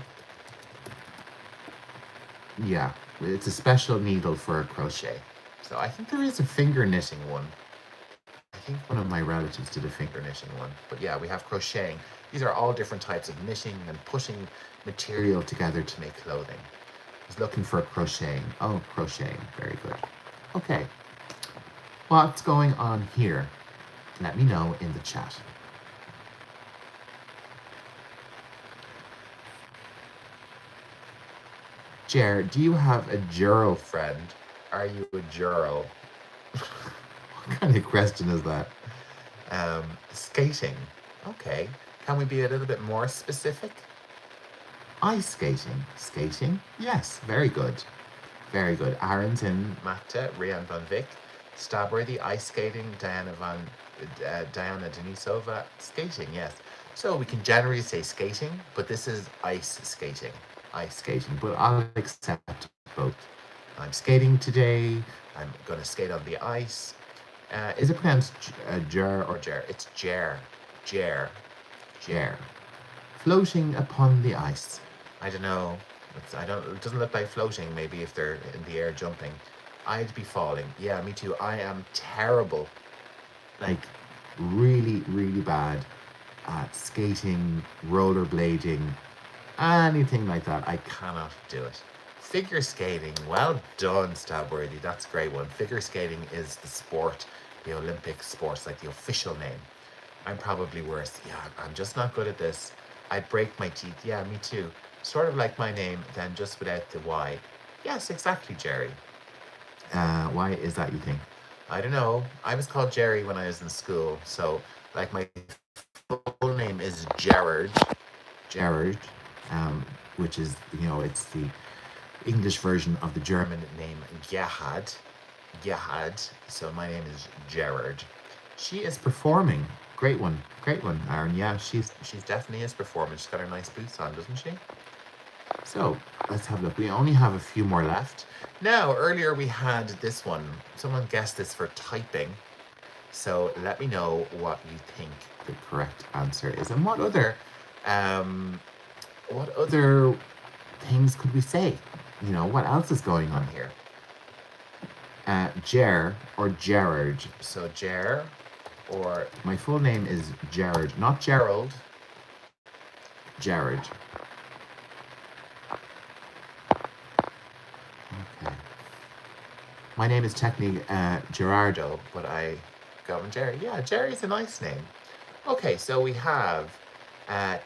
Yeah, it's a special needle for a crochet. So I think there is a finger knitting one. I think one of my relatives did a finger knitting one. But yeah, we have crocheting. These are all different types of knitting and putting material together to make clothing. I was looking for crocheting. Oh, crocheting. Very good. Okay. What's going on here? Let me know in the chat. Jer, do you have a girl friend? Are you a girl? What kind of question is that? Skating. Okay. Can we be a little bit more specific? Ice skating. Skating? Yes, very good. Very good. Aaron's in Matta, Rian van Vick. Stabworthy, ice skating. Diana Denisova, skating, yes. So we can generally say skating, but this is ice skating. Ice skating, but I'll accept both. I'm skating today. I'm going to skate on the ice. Is it pronounced jer or jer? It's jer. Jer. Jer. Floating upon the ice. I don't know. It doesn't look like floating, maybe if they're in the air jumping. I'd be falling. Yeah, me too. I am terrible. Like, really, really bad at skating, rollerblading, anything like that. I cannot do it. Figure skating. Well done, Stabworthy. That's a great one. Figure skating is the sport, the Olympic sports, like the official name. I'm probably worse. Yeah, I'm just not good at this. I'd break my teeth. Yeah, me too. Sort of like my name, then just without the Y. Yes, exactly, Jerry. Why is that, you think? I don't know. I was called Jerry when I was in school. So, like, my full name is Gerard. Gerard, which is, it's the English version of the German name Gerhard. Gerhard. So, my name is Gerard. She is performing. Great one, Aaron. Yeah, she's definitely is performing. She's got her nice boots on, doesn't she? So let's have a look. We only have a few more left. Now, earlier we had this one. Someone guessed this for typing. So let me know what you think the correct answer is, and what other things could we say? What else is going on here? Jer or Gerard. So Jer, or my full name is Gerard, not Gerald. Gerard. Okay. My name is technically Gerardo, but I go with Jerry. Yeah, Jerry's a nice name. Okay, so we have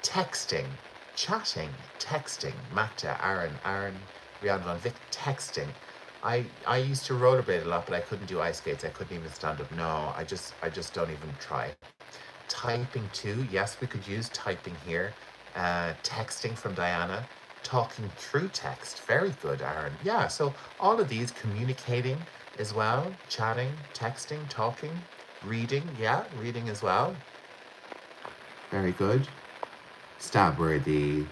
texting, chatting, texting. Magda, Aaron, Rian van Vick, texting. I used to rollerblade a lot, but I couldn't do ice skates. I couldn't even stand up. No, I just don't even try. Typing too. Yes, we could use typing here. Texting from Diana. Talking through text. Very good, Aaron. Yeah, so all of these, communicating as well, chatting, texting, talking, reading. Yeah, reading as well. Very good. Stabworthy.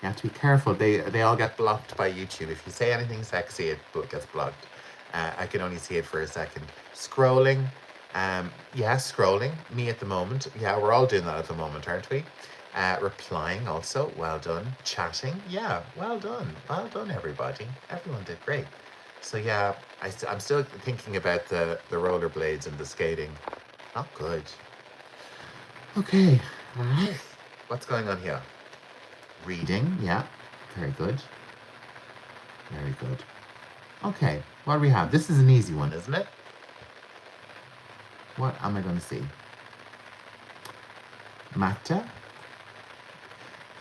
You have to be careful. They all get blocked by YouTube. If you say anything sexy, it gets blocked. I can only see it for a second. Scrolling. Yeah, scrolling. Me at the moment. Yeah, we're all doing that at the moment, aren't we? Replying also. Well done. Chatting. Yeah, well done. Well done, everybody. Everyone did great. So yeah, I'm still thinking about the rollerblades and the skating. Not good. Okay. All right. What's going on here? Reading, yeah, very good. Very good. Okay, what do we have? This is an easy one, isn't it? What am I going to see? Magda?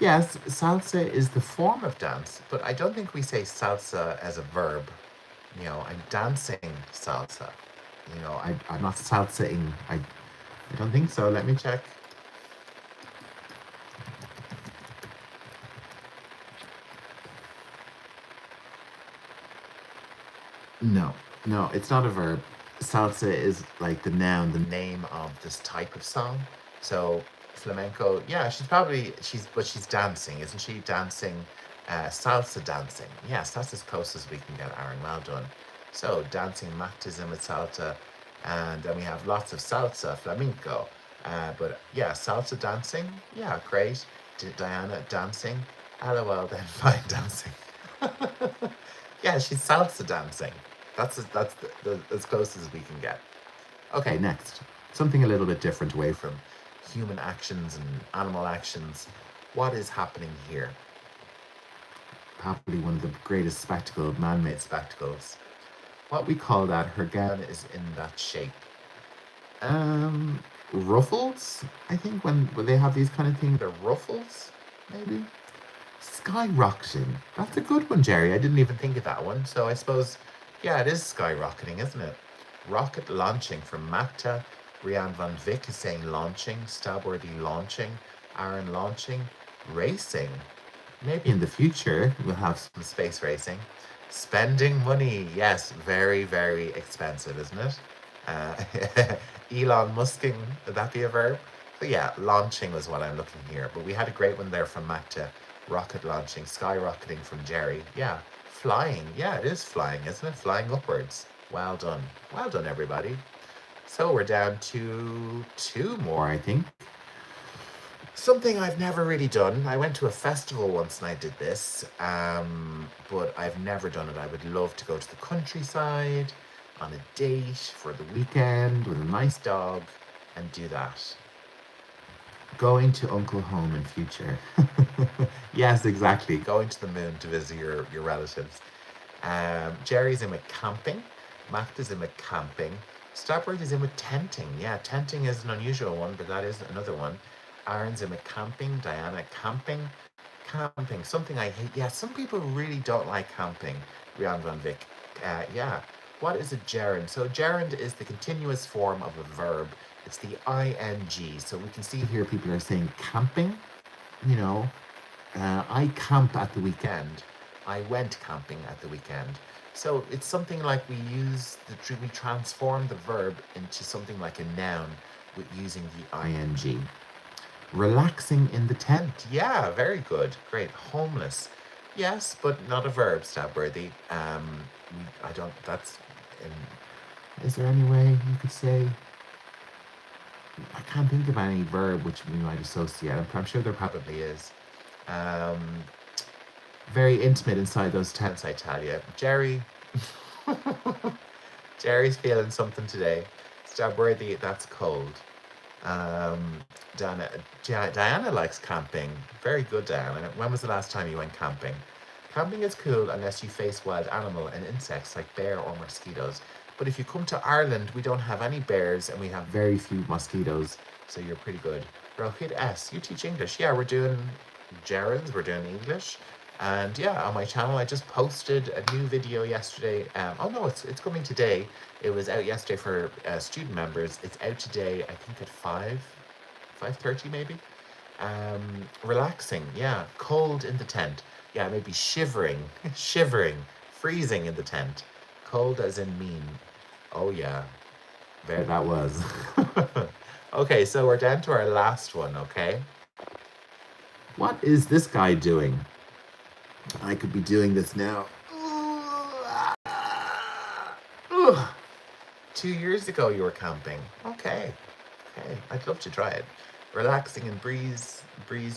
Yes, salsa is the form of dance, but I don't think we say salsa as a verb. I'm dancing salsa. I'm not salsaing. I don't think so. Let me check. No, it's not a verb. Salsa is like the noun, the name of this type of song. So flamenco, yeah, but she's dancing, isn't she? Dancing, salsa dancing. Yes, that's as close as we can get, Aaron. Well done. So dancing, baptism with salsa, and then we have lots of salsa, flamenco. But yeah, salsa dancing, yeah, great. Diana dancing, lol, then fine dancing. Yeah, she's salsa dancing. That's as close as we can get. Okay, next. Something a little bit different away from human actions and animal actions. What is happening here? Probably one of the greatest spectacle, man-made spectacles. What we call that, her gown is in that shape. Ruffles? I think when they have these kind of things, they're ruffles, maybe? Skyrocketing. That's a good one, Jerry. I didn't even think of that one. So I suppose, yeah, it is skyrocketing, isn't it? Rocket launching from Magda. Rianne van Vick is saying launching. Stabworthy launching. Aaron launching. Racing. Maybe in the future we'll have some space racing. Spending money. Yes, very, very expensive, isn't it? Elon Musking, would that be a verb? But yeah, launching was what I'm looking here. But we had a great one there from Magda. Rocket launching, skyrocketing from Jerry. Yeah, flying. Yeah, it is flying, isn't it? Flying upwards. Well done. Well done, everybody. So we're down to 2 more, I think. Something I've never really done. I went to a festival once and I did this, but I've never done it. I would love to go to the countryside on a date for the weekend with a nice dog and do that. Going to Uncle Home in future. Yes, exactly. Going to the moon to visit your relatives. Jerry's in with camping. Magda's in with camping. Stopward is in with tenting. Yeah, tenting is an unusual one, but that is another one. Aaron's in with camping. Diana, camping. Camping, something I hate. Yeah, some people really don't like camping. Rianne van Vick. Yeah. What is a gerund? So gerund is the continuous form of a verb. It's the ing. So we can see here people are saying camping. You know, I camp at the weekend. I went camping at the weekend. So it's something like we transform the verb into something like a noun with using the ing. Relaxing in the tent. Yeah, very good. Great. Homeless. Yes, but not a verb, Stabworthy. I don't, that's, is there any way you could say, I can't think of any verb which we might associate. I'm sure there probably is. Very intimate inside those tents, I tell you. Jerry. Jerry's feeling something today. Stabworthy, that's cold. Diana likes camping. Very good, Diana. When was the last time you went camping? Camping is cool unless you face wild animal and insects like bear or mosquitoes. But if you come to Ireland, we don't have any bears and we have very few mosquitoes, so you're pretty good. Rohit S, you teach English. Yeah, we're doing gerunds, we're doing English. And yeah, on my channel, I just posted a new video yesterday. Oh no, it's coming today. It was out yesterday for student members. It's out today, I think at 5:30 maybe. Relaxing, yeah. Cold in the tent. Yeah, maybe shivering, shivering, freezing in the tent. Cold as in mean. Oh yeah, there that was. Okay, so we're down to our last one, okay? What is this guy doing? I could be doing this now. 2 years ago you were camping. Okay. Okay, I'd love to try it. Relaxing and breeze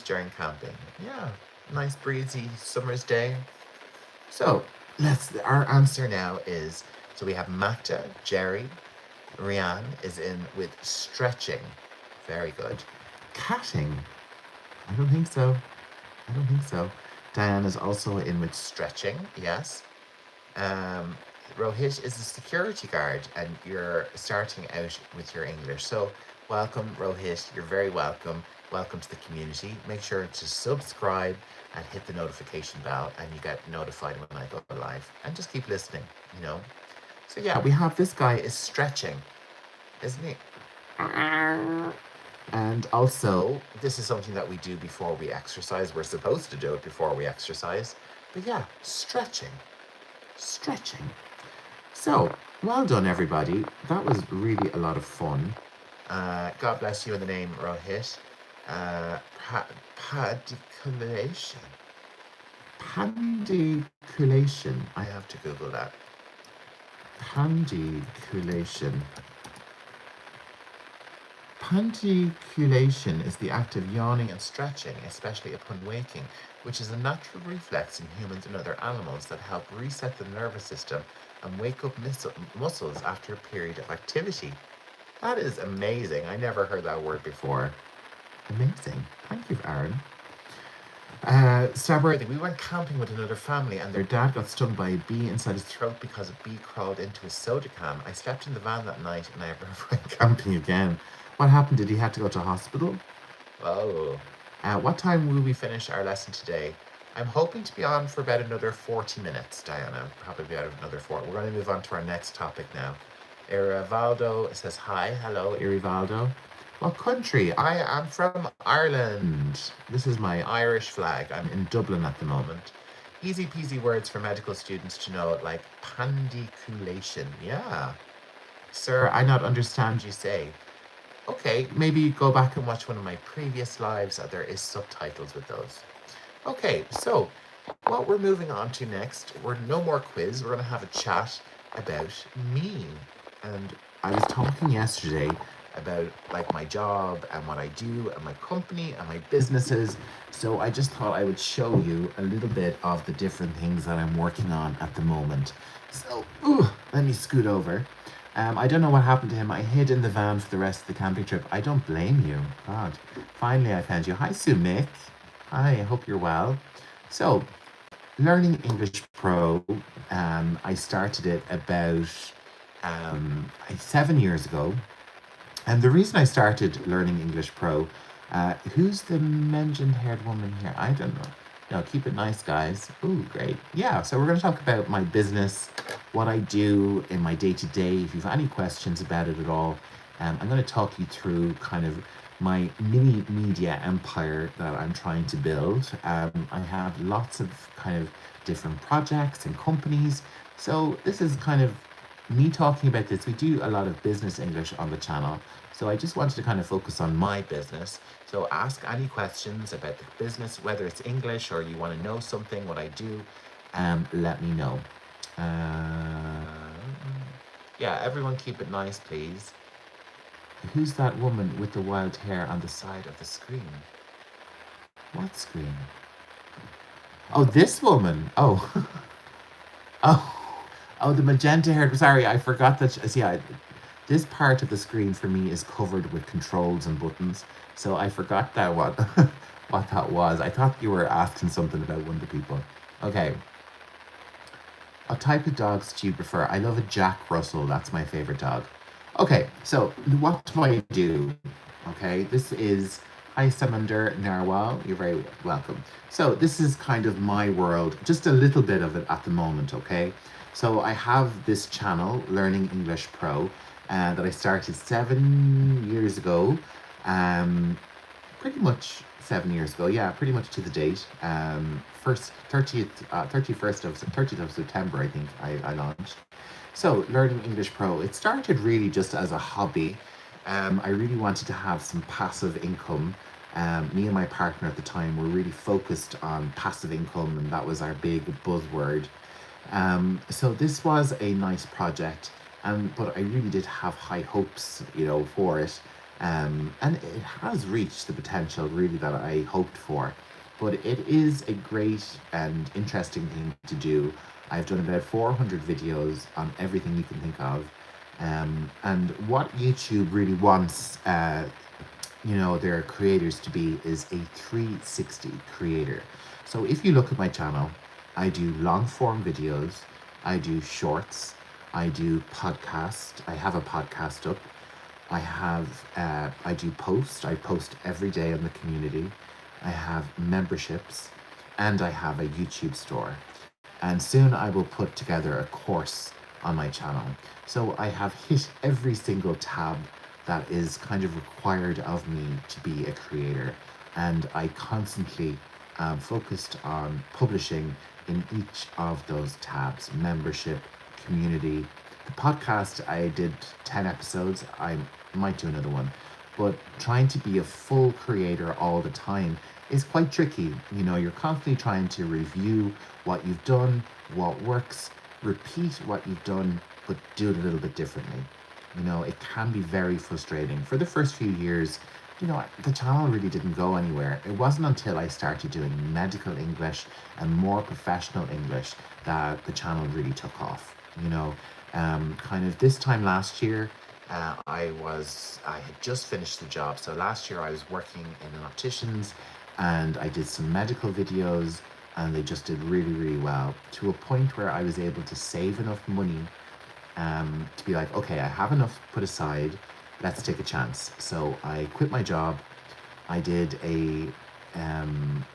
during camping. Yeah, nice breezy summer's day. So our answer now is, so we have Magda, Jerry, Rianne is in with stretching. Very good. Catting. I don't think so. I don't think so. Diane is also in with stretching, yes. Rohit is a security guard and you're starting out with your English. So welcome, Rohit. You're very welcome. Welcome to the community. Make sure to subscribe and hit the notification bell and you get notified when I go live. And just keep listening, you know. So yeah, we have this guy is stretching, isn't he? And also, this is something that we do before we exercise. We're supposed to do it before we exercise. But yeah, stretching. Stretching. So, well done, everybody. That was really a lot of fun. God bless you in the name, Rohit. Padiculation. Pandiculation. I have to Google that. Pandiculation. Pandiculation is the act of yawning and stretching, especially upon waking, which is a natural reflex in humans and other animals that help reset the nervous system and wake up muscles after a period of activity. That is amazing. I never heard that word before. Amazing. Thank you, Aaron. Starworthy, we went camping with another family and their dad got stung by a bee inside his throat because a bee crawled into his soda can. I slept in the van that night and I never went camping again. What happened? Did he have to go to hospital? Oh. What time will we finish our lesson today? I'm hoping to be on for about another 40 minutes, Diana. Probably about another 4. We're going to move on to our next topic now. Irivaldo says hi. Hello, Irivaldo. What country? I am from Ireland. This is my Irish flag. I'm in Dublin at the moment. Easy peasy words for medical students to know, like pandiculation. Yeah. Sir, I not understand you say. Okay, maybe go back and watch one of my previous lives. There is subtitles with those. Okay, so what we're moving on to next, we're no more quiz. We're going to have a chat about me. And I was talking yesterday about like my job and what I do and my company and my businesses. So I just thought I would show you a little bit of the different things that I'm working on at the moment. So let me scoot over. I don't know what happened to him. I hid in the van for the rest of the camping trip. I don't blame you. God. Finally, I found you. Hi, Sumik. Hi, I hope you're well. So, learning English Pro, I started it about 7 years ago. And the reason I started learning English Pro, who's the mentioned-haired woman here? I don't know. No, keep it nice, guys. Ooh, great. Yeah, so we're going to talk about my business, what I do in my day-to-day. If you've any questions about it at all, I'm going to talk you through kind of my mini media empire that I'm trying to build. I have lots of kind of different projects and companies. So this is kind of me talking about this. We do a lot of business English on the channel. So I just wanted to kind of focus on my business. So ask any questions about the business, whether it's English or you want to know something, what I do, let me know. Yeah, everyone keep it nice, please. Who's that woman with the wild hair on the side of the screen? What screen? Oh, this woman. Oh. Oh, the magenta haired. Sorry, I forgot that. This part of the screen for me is covered with controls and buttons. So I forgot that what that was. I thought you were asking something about one of the people. Okay. What type of dogs do you prefer? I love a Jack Russell. That's my favorite dog. Okay, so what do I do? Okay, this is Hi Samander Narwhal. You're very welcome. So this is kind of my world, just a little bit of it at the moment, okay? So I have this channel, Learning English Pro, that I started 7 years ago. Pretty much 7 years ago, yeah, pretty much to the date. 30th of September, I think I launched. So, Learning English Pro, it started really just as a hobby. I really wanted to have some passive income. Me and my partner at the time were really focused on passive income, and that was our big buzzword. So this was a nice project, but I really did have high hopes, for it. And it has reached the potential really that I hoped for. But it is a great and interesting thing to do. I've done about 400 videos on everything you can think of. And what YouTube really wants, their creators to be is a 360 creator. So if you look at my channel, I do long form videos, I do shorts, I do podcast. I have a podcast up. I do post. I post every day on the community. I have memberships, and I have a YouTube store. And soon I will put together a course on my channel. So I have hit every single tab that is kind of required of me to be a creator. And I constantly focused on publishing in each of those tabs: membership, community, The podcast, I did 10 episodes. I might do another one. But trying to be a full creator all the time is quite tricky. You know, you're constantly trying to review what you've done, what works, repeat what you've done, but do it a little bit differently. You know, it can be very frustrating. For the first few years, you know, the channel really didn't go anywhere. It wasn't until I started doing medical English and more professional English that the channel really took off. You know, kind of this time last year, I had just finished the job. So last year I was working in an optician's and I did some medical videos and they just did really, really well to a point where I was able to save enough money to be like, okay, I have enough put aside. Let's take a chance. So I quit my job. I did a,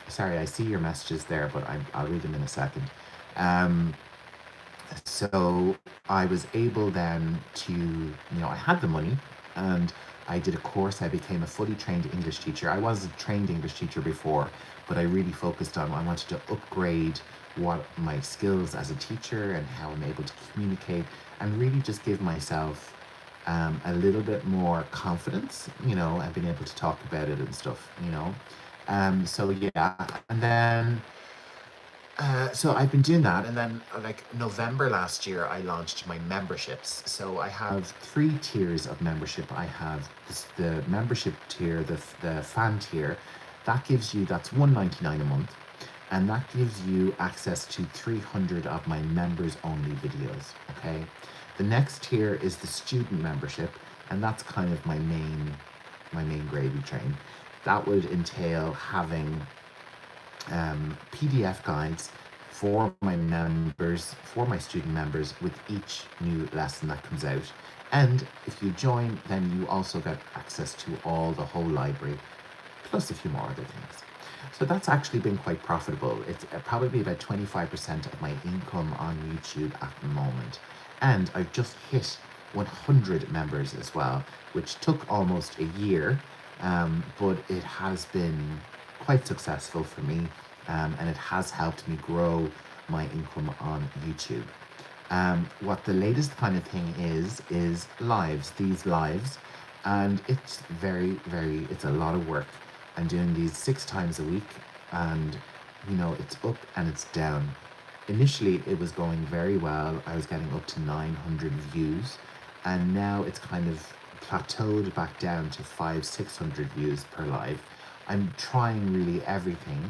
sorry, I see your messages there, but I'll read them in a second. Um, so I was able then to, you know, I had the money and I did a course. I became a fully trained English teacher. I was a trained English teacher before, but I really focused on, I wanted to upgrade what my skills as a teacher and how I'm able to communicate and really just give myself a little bit more confidence, you know, and being able to talk about it and stuff, you know. So yeah, and then so I've been doing that, and then like November last year, I launched my memberships. So I have three tiers of membership. I have the membership tier, the fan tier, that gives you that's $1.99 a month, and that gives you access to 300 of my members only videos. Okay, the next tier is the student membership, and that's kind of my main gravy train. That would entail having PDF guides for my members, for my student members, with each new lesson that comes out. And if you join, then you also get access to the whole library, plus a few more other things. So that's actually been quite profitable. It's probably about 25% of my income on YouTube at the moment. And I've just hit 100 members as well, which took almost a year, but it has been quite successful for me, and it has helped me grow my income on YouTube. What the latest kind of thing is lives, these lives, and it's it's a lot of work. I'm doing these 6 times a week, and you know, it's up and it's down. Initially, it was going very well. I was getting up to 900 views, and now it's kind of plateaued back down to 600 views per live. I'm trying really everything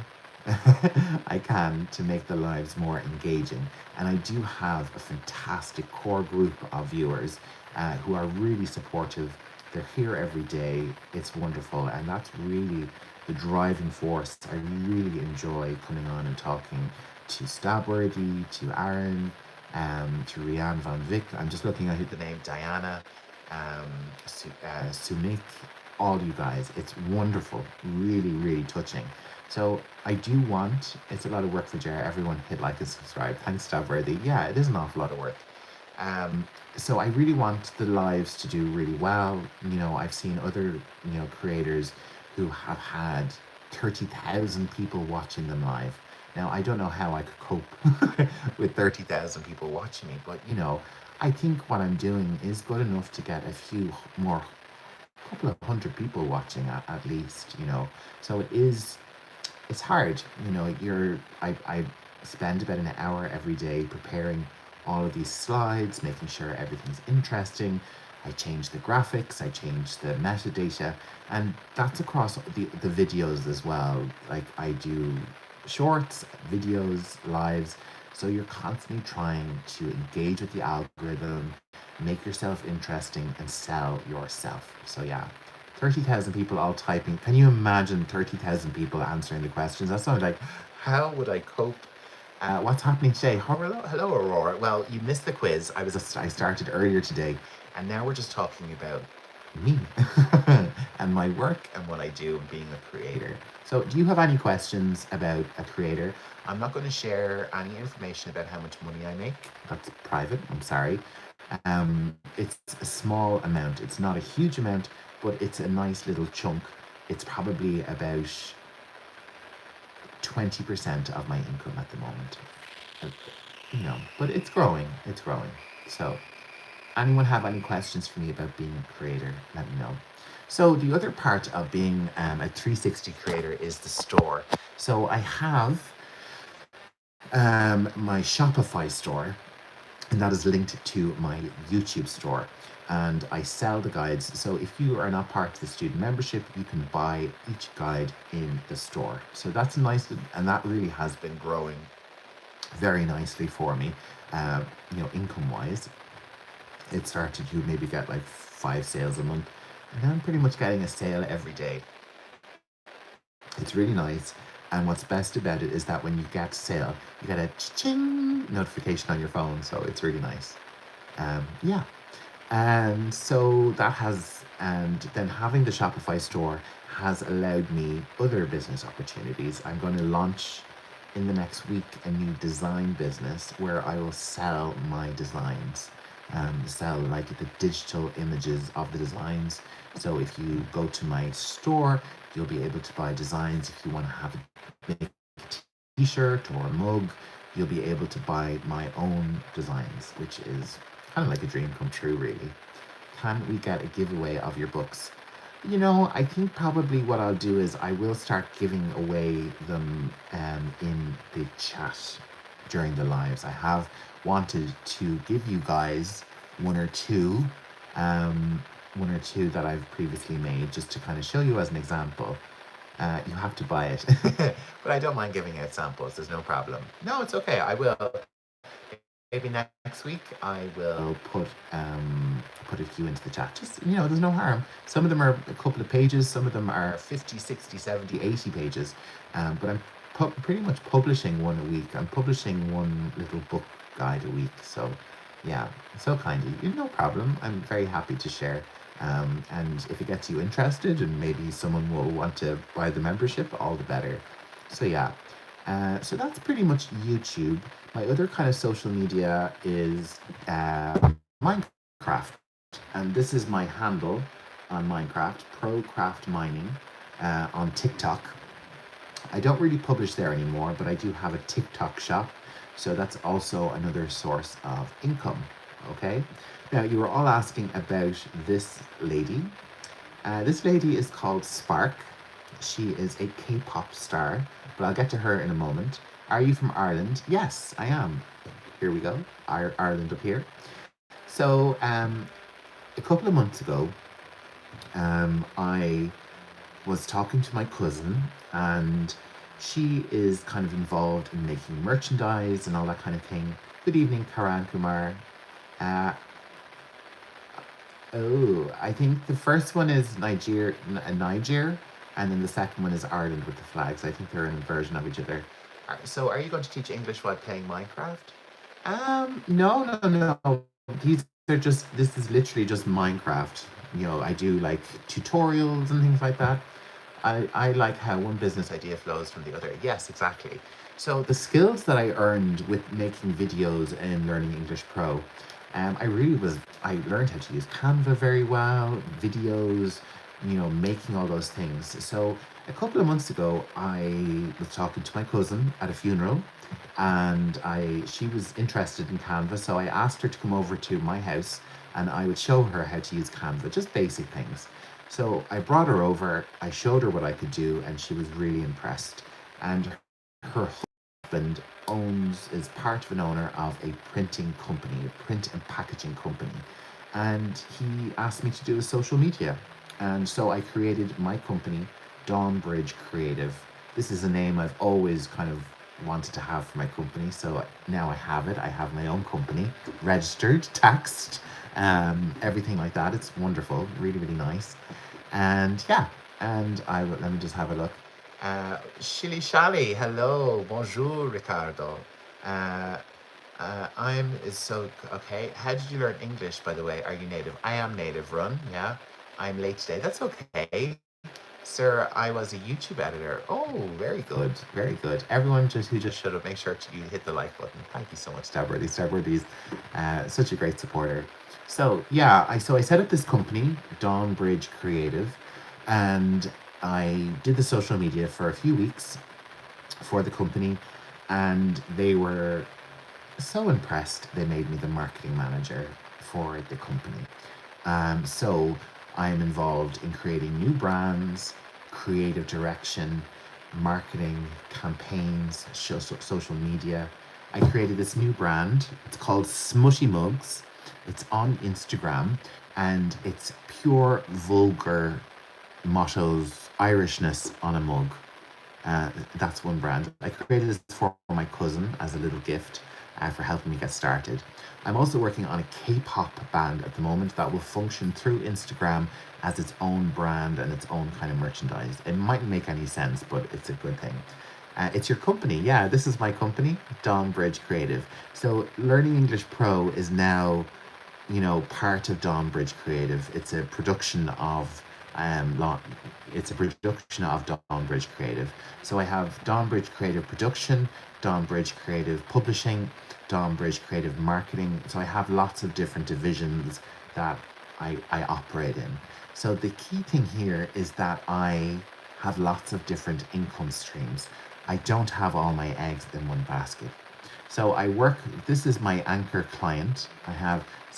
I can to make the lives more engaging, and I do have a fantastic core group of viewers who are really supportive. They're here every day. It's wonderful, and that's really the driving force. I really enjoy coming on and talking to Stabworthy, to Aaron, to Rianne Van Vick. I'm just looking at the name Diana, Sumik, all you guys. It's wonderful, really, really touching. So I do want, it's a lot of work for Jer. Everyone hit like and subscribe. Thanks, Stabworthy. Yeah, it is an awful lot of work. So I really want the lives to do really well. You know, I've seen other, you know, creators who have had 30,000 people watching them live. Now, I don't know how I could cope with 30,000 people watching me, but you know, I think what I'm doing is good enough to get a few more, couple of hundred people watching at least, you know. So it's hard, you know. I spend about an hour every day preparing all of these slides, making sure everything's interesting. I change the graphics, I change the metadata, and that's across the videos as well. Like I do shorts, videos, lives. So you're constantly trying to engage with the algorithm, make yourself interesting, and sell yourself. So yeah, 30,000 people all typing. Can you imagine 30,000 people answering the questions? That sounds like, how would I cope? What's happening today? Hello, Aurora. Well, you missed the quiz. I started earlier today, and now we're just talking about me and my work and what I do and being a creator. So, do you have any questions about a creator? I'm not going to share any information about how much money I make. That's private. I'm sorry. It's a small amount. It's not a huge amount, but it's a nice little chunk. It's probably about 20% of my income at the moment. Uh, You know, but it's growing. It's growing. So, Anyone have any questions for me about being a creator? Let me know. So the other part of being a 360 creator is the store. So I have my Shopify store, and that is linked to my YouTube store. And I sell the guides. So if you are not part of the student membership, you can buy each guide in the store. So that's nice, and that really has been growing very nicely for me. Income wise, it started to maybe get like 5 sales a month, and now I'm pretty much getting a sale every day. It's really nice. And what's best about it is that when you get sale, you get a ching notification on your phone. So it's really nice. Yeah. And so that has, and then having the Shopify store has allowed me other business opportunities. I'm going to launch in the next week a new design business where I will sell my designs, sell like the digital images of the designs. So if you go to my store, you'll be able to buy designs. If you want to have make a t-shirt or a mug, you'll be able to buy my own designs, which is kind of like a dream come true, really. Can we get a giveaway of your books? I think probably what I'll do is I will start giving away them in the chat during the lives. I have wanted to give you guys one or two, that I've previously made just to kind of show you as an example. You have to buy it, but I don't mind giving out samples. There's no problem. No, it's okay. I will. Maybe next week I will put a few into the chat. Just, there's no harm. Some of them are a couple of pages, some of them are 50, 60, 70, 80 pages. But I'm pretty much publishing one a week. I'm publishing one little book guide a week. So yeah, so kind of you. No problem. I'm very happy to share. And if it gets you interested and maybe someone will want to buy the membership, all the better. So yeah, so that's pretty much YouTube. My other kind of social media is Minecraft. And this is my handle on Minecraft, ProCraft Mining, on TikTok. I don't really publish there anymore, but I do have a TikTok shop. So that's also another source of income. Okay. Now, you were all asking about this lady. This lady is called Spark. She is a K-pop star, but I'll get to her in a moment. Are you from Ireland? Yes, I am. Here we go. Ireland up here. So a couple of months ago, I was talking to my cousin, and she is kind of involved in making merchandise and all that kind of thing. Good evening, Karan Kumar. I think the first one is Niger, and then the second one is Ireland with the flags. I think they're in a version of each other. So, are you going to teach English while playing Minecraft? No, no, no. This is literally just Minecraft. I do like tutorials and things like that. I like how one business idea flows from the other. Yes, exactly. So the skills that I earned with making videos and learning English Pro, I learned how to use Canva very well, videos, making all those things. So a couple of months ago, I was talking to my cousin at a funeral, and she was interested in Canva, so I asked her to come over to my house, and I would show her how to use Canva, just basic things. So I brought her over, I showed her what I could do, and she was really impressed. And her husband is part of an owner of a printing company, a print and packaging company. And he asked me to do a social media. And so I created my company, Dawnbridge Creative. This is a name I've always kind of wanted to have for my company. So now I have it. I have my own company, registered, taxed, everything like that. It's wonderful, really, really nice. And yeah, let me just have a look. Shilly Shally, hello, bonjour, Ricardo. Okay. How did you learn English, by the way? Are you native? I am native, Run, yeah. I'm late today. That's okay. Sir, I was a YouTube editor. Oh, very good, very good. Everyone who just showed up, make sure you hit the like button. Thank you so much, Stepworthy's such a great supporter. So yeah, I set up this company, Dawnbridge Creative, and I did the social media for a few weeks for the company, and they were so impressed. They made me the marketing manager for the company. So I'm involved in creating new brands, creative direction, marketing, campaigns, social media. I created this new brand. It's called Smushy Mugs. It's on Instagram, and it's pure vulgar mottos, Irishness on a mug. That's one brand. I created this for my cousin as a little gift for helping me get started. I'm also working on a K-pop band at the moment that will function through Instagram as its own brand and its own kind of merchandise. It mightn't make any sense, but it's a good thing. It's your company. Yeah, this is my company, Dawn Bridge Creative. So Learning English Pro is now, part of Dawn Bridge Creative. It's a production of Dawn Bridge Creative. So I have Dawn Bridge Creative Production, Dawn Bridge Creative Publishing, Dawn Bridge Creative Marketing. So I have lots of different divisions that I operate in. So the key thing here is that I have lots of different income streams. I don't have all my eggs in one basket. So this is my anchor client.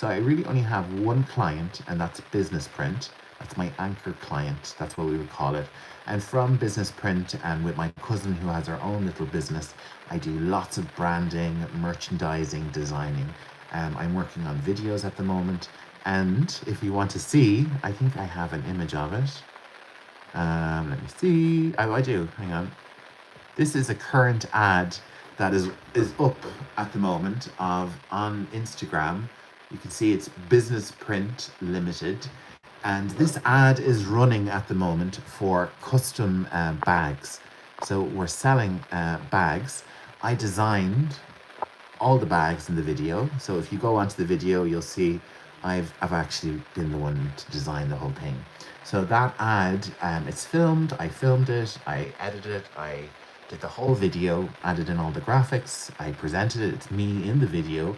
I really only have one client, and that's Business Print. That's my anchor client. That's what we would call it. And from Business Print, and with my cousin who has her own little business, I do lots of branding, merchandising, designing. I'm working on videos at the moment. And if you want to see, I think I have an image of it. Let me see. Oh, I do. Hang on. This is a current ad that is up at the moment on Instagram. You can see it's Business Print Limited. And this ad is running at the moment for custom bags. So we're selling bags. I designed all the bags in the video. So if you go onto the video, you'll see I've actually been the one to design the whole thing. So that ad, it's filmed. I filmed it. I edited it. I did the whole video, added in all the graphics. I presented it. It's me in the video,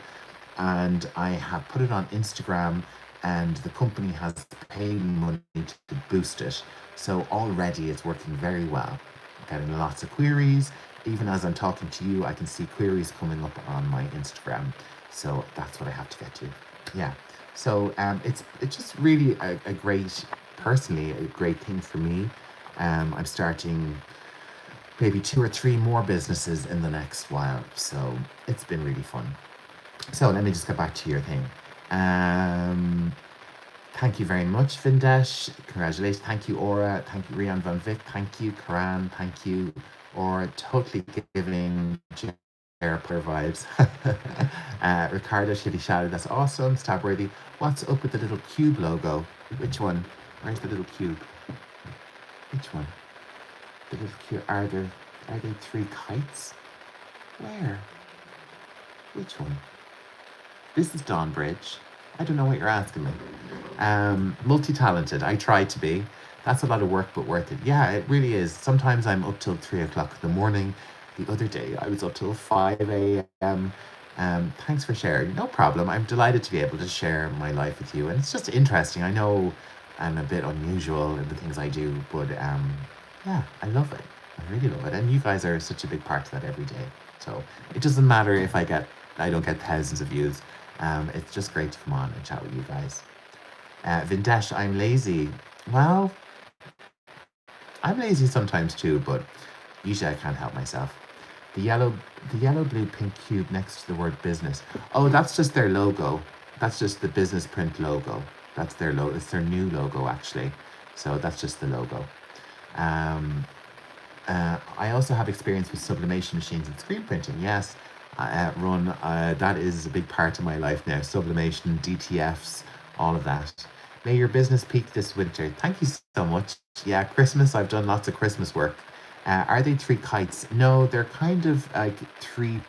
and I have put it on Instagram. And the company has paid money to boost it. So already it's working very well. I'm getting lots of queries. Even as I'm talking to you, I can see queries coming up on my Instagram. So that's what I have to get to. Yeah. So it's just really a great thing for me. I'm starting maybe 2 or 3 more businesses in the next while. So it's been really fun. So let me just get back to your thing. Thank you very much, Vindesh. Congratulations. Thank you, Aura. Thank you, Rian Van Vick. Thank you, Karan. Thank you, Aura. Totally giving airport vibes. Ricardo Shitty Shadow. That's awesome. Stabworthy. What's up with the little cube logo? Which one? Where's the little cube? Which one? The little cube. Are there 3 kites? Where? Which one? This is Dawn Bridge. I don't know what you're asking me. Multi-talented. I try to be. That's a lot of work, but worth it. Yeah, it really is. Sometimes I'm up till 3 o'clock in the morning. The other day, I was up till 5 a.m. Thanks for sharing. No problem. I'm delighted to be able to share my life with you. And it's just interesting. I know I'm a bit unusual in the things I do, but yeah, I love it. I really love it. And you guys are such a big part of that every day. So it doesn't matter if I don't get thousands of views. It's just great to come on and chat with you guys. Vindesh, I'm lazy. Well, I'm lazy sometimes too, but usually I can't help myself. The yellow, blue, pink cube next to the word business. Oh, that's just their logo. That's just the Business Print logo. That's their logo. It's their new logo, actually. So that's just the logo. I also have experience with sublimation machines and screen printing. Yes, that is a big part of my life now. Sublimation, DTFs, all of that. May your business peak this winter. Thank you so much. Yeah, Christmas, I've done lots of Christmas work. Are they 3 kites? No, they're kind of like 3.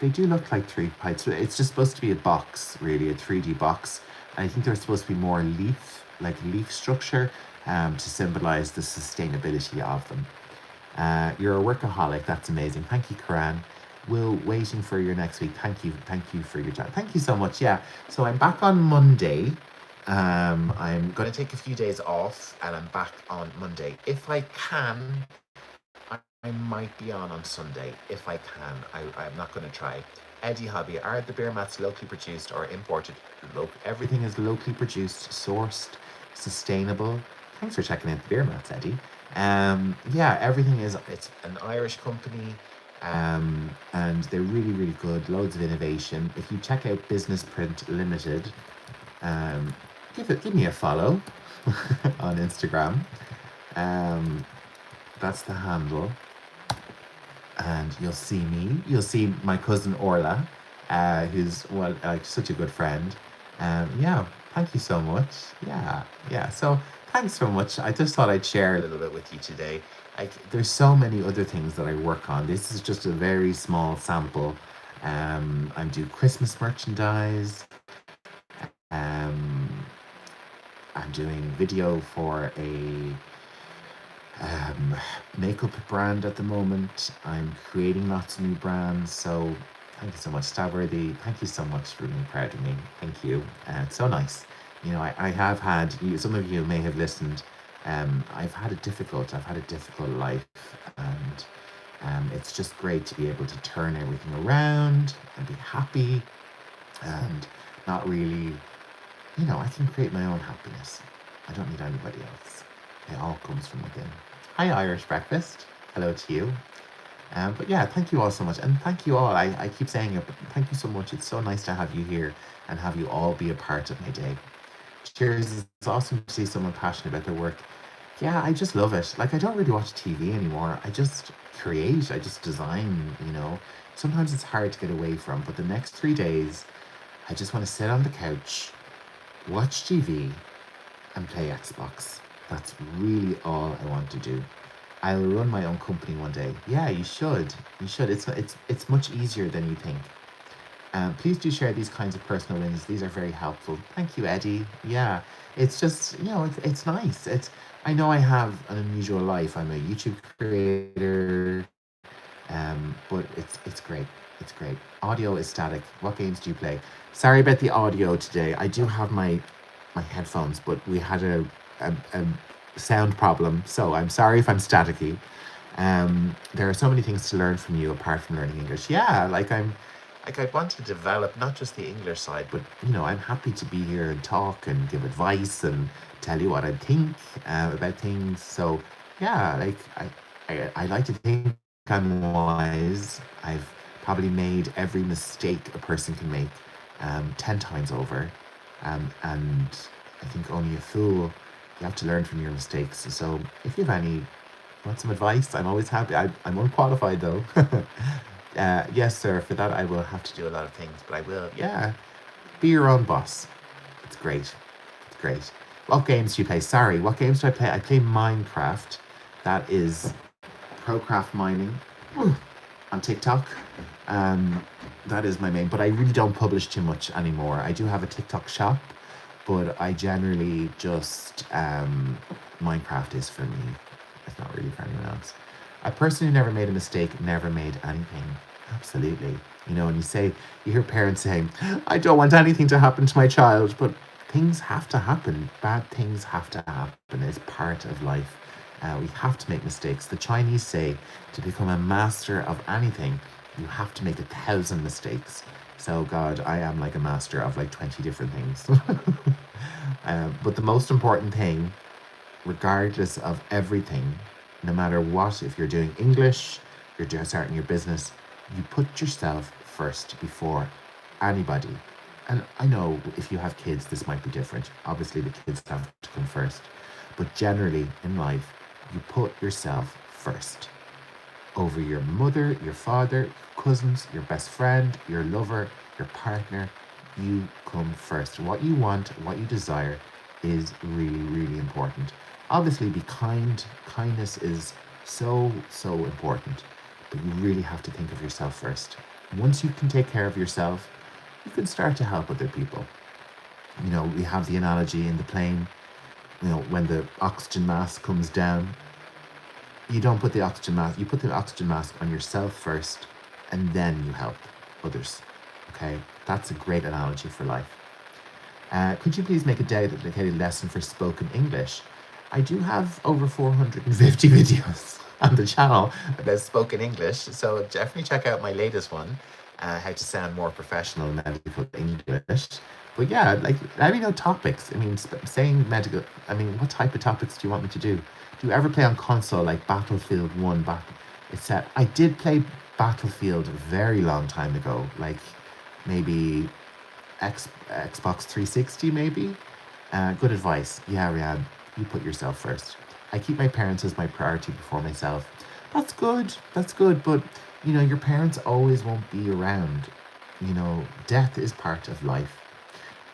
They do look like 3 kites. It's just supposed to be a box, really, a 3D box. And I think they're supposed to be more leaf structure, to symbolize the sustainability of them. You're a workaholic. That's amazing. Thank you, Karan. Will, waiting for your next week. Thank you for your chat. Thank you so much. Yeah. So I'm back on Monday. I'm going to take a few days off, and I'm back on Monday. If I can, I might be on Sunday. If I can, I'm not going to try. Eddie Hobby, are the beer mats locally produced or imported? Everything is locally produced, sourced, sustainable. Thanks for checking out the beer mats, Eddie. Yeah, everything is, it's an Irish company, and they're really, really good. Loads of innovation. If you check out Business Print Limited, um, give me a follow on Instagram. That's the handle, and you'll see me. You'll see my cousin Orla, who's like such a good friend. Yeah, thank you so much. Yeah, yeah. So thanks so much. I just thought I'd share a little bit with you today. Like, there's so many other things that I work on. This is just a very small sample. I do Christmas merchandise. Um, I'm doing video for a um, makeup brand at the moment. I'm creating lots of new brands. So thank you so much, Stabworthy. Thank you so much for being proud of me. Thank you. It's so nice. You know, I have had, some of you may have listened. I've had a difficult life, and it's just great to be able to turn everything around and be happy and not really, I can create my own happiness. I don't need anybody else. It all comes from within. Hi, Irish Breakfast. Hello to you. But yeah, thank you all so much. And thank you all. I keep saying it, but thank you so much. It's so nice to have you here and have you all be a part of my day. Cheers. It's awesome to see someone passionate about their work. Yeah, I just love it. Like, I don't really watch TV anymore. I just create, I just design. Sometimes it's hard to get away from, but the next 3 days, I just want to sit on the couch, watch TV, and play Xbox. That's really all I want to do. I'll run my own company one day. Yeah, you should. You should. It's much easier than you think. Please do share these kinds of personal wins. These are very helpful. Thank you, Eddie. Yeah, it's just, it's nice. I know I have an unusual life. I'm a YouTube creator, but it's great. It's great. Audio is static. What games do you play? Sorry about the audio today. I do have my headphones, but we had a sound problem, so I'm sorry if I'm staticky. There are so many things to learn from you apart from learning English. Yeah, I want to develop not just the English side, but I'm happy to be here and talk and give advice and tell you what I think about things. So yeah, I like to think I'm wise. I've probably made every mistake a person can make 10 times over. And I think only a fool, you have to learn from your mistakes. So if you have want some advice, I'm always happy. I'm unqualified though. Yes, sir, for that I will have to do a lot of things, but I will, yeah, be your own boss. It's great. It's great. What games do you play? Sorry, what games do I play? I play Minecraft. That is ProCraft Mining on TikTok. That is my main, but I really don't publish too much anymore. I do have a TikTok shop, but I generally just, Minecraft is for me. It's not really for anyone else. A person who never made a mistake never made anything. Absolutely. And you hear parents saying, I don't want anything to happen to my child, but things have to happen. Bad things have to happen. It's part of life. We have to make mistakes. The Chinese say to become a master of anything, you have to make 1,000 mistakes. So God, I am like a master of like 20 different things. But the most important thing, regardless of everything, no matter what, if you're doing English, you're just starting your business, you put yourself first before anybody. And I know if you have kids, this might be different. Obviously, the kids have to come first. But generally in life, you put yourself first over your mother, your father, your cousins, your best friend, your lover, your partner. You come first. What you want, what you desire is really, really important. Obviously, be kind. Kindness is so, so important. But you really have to think of yourself first. Once you can take care of yourself, you can start to help other people. We have the analogy in the plane, when the oxygen mask comes down, you don't put the oxygen mask, you put the oxygen mask on yourself first, and then you help others. Okay? That's a great analogy for life. Could you please make a dedicated lesson for spoken English? I do have over 450 videos on the channel about spoken English, so definitely check out my latest one. how to sound more professional medical English. But yeah, like, let me know topics. I mean, saying medical, I mean, what type of topics do you want me to do? Do you ever play on console like Battlefield 1? It's set. I did play Battlefield a very long time ago, like maybe Xbox 360, maybe. Good advice. Yeah, Rhiann, you put yourself first. I keep my parents as my priority before myself. That's good. That's good. But, your parents always won't be around. Death is part of life.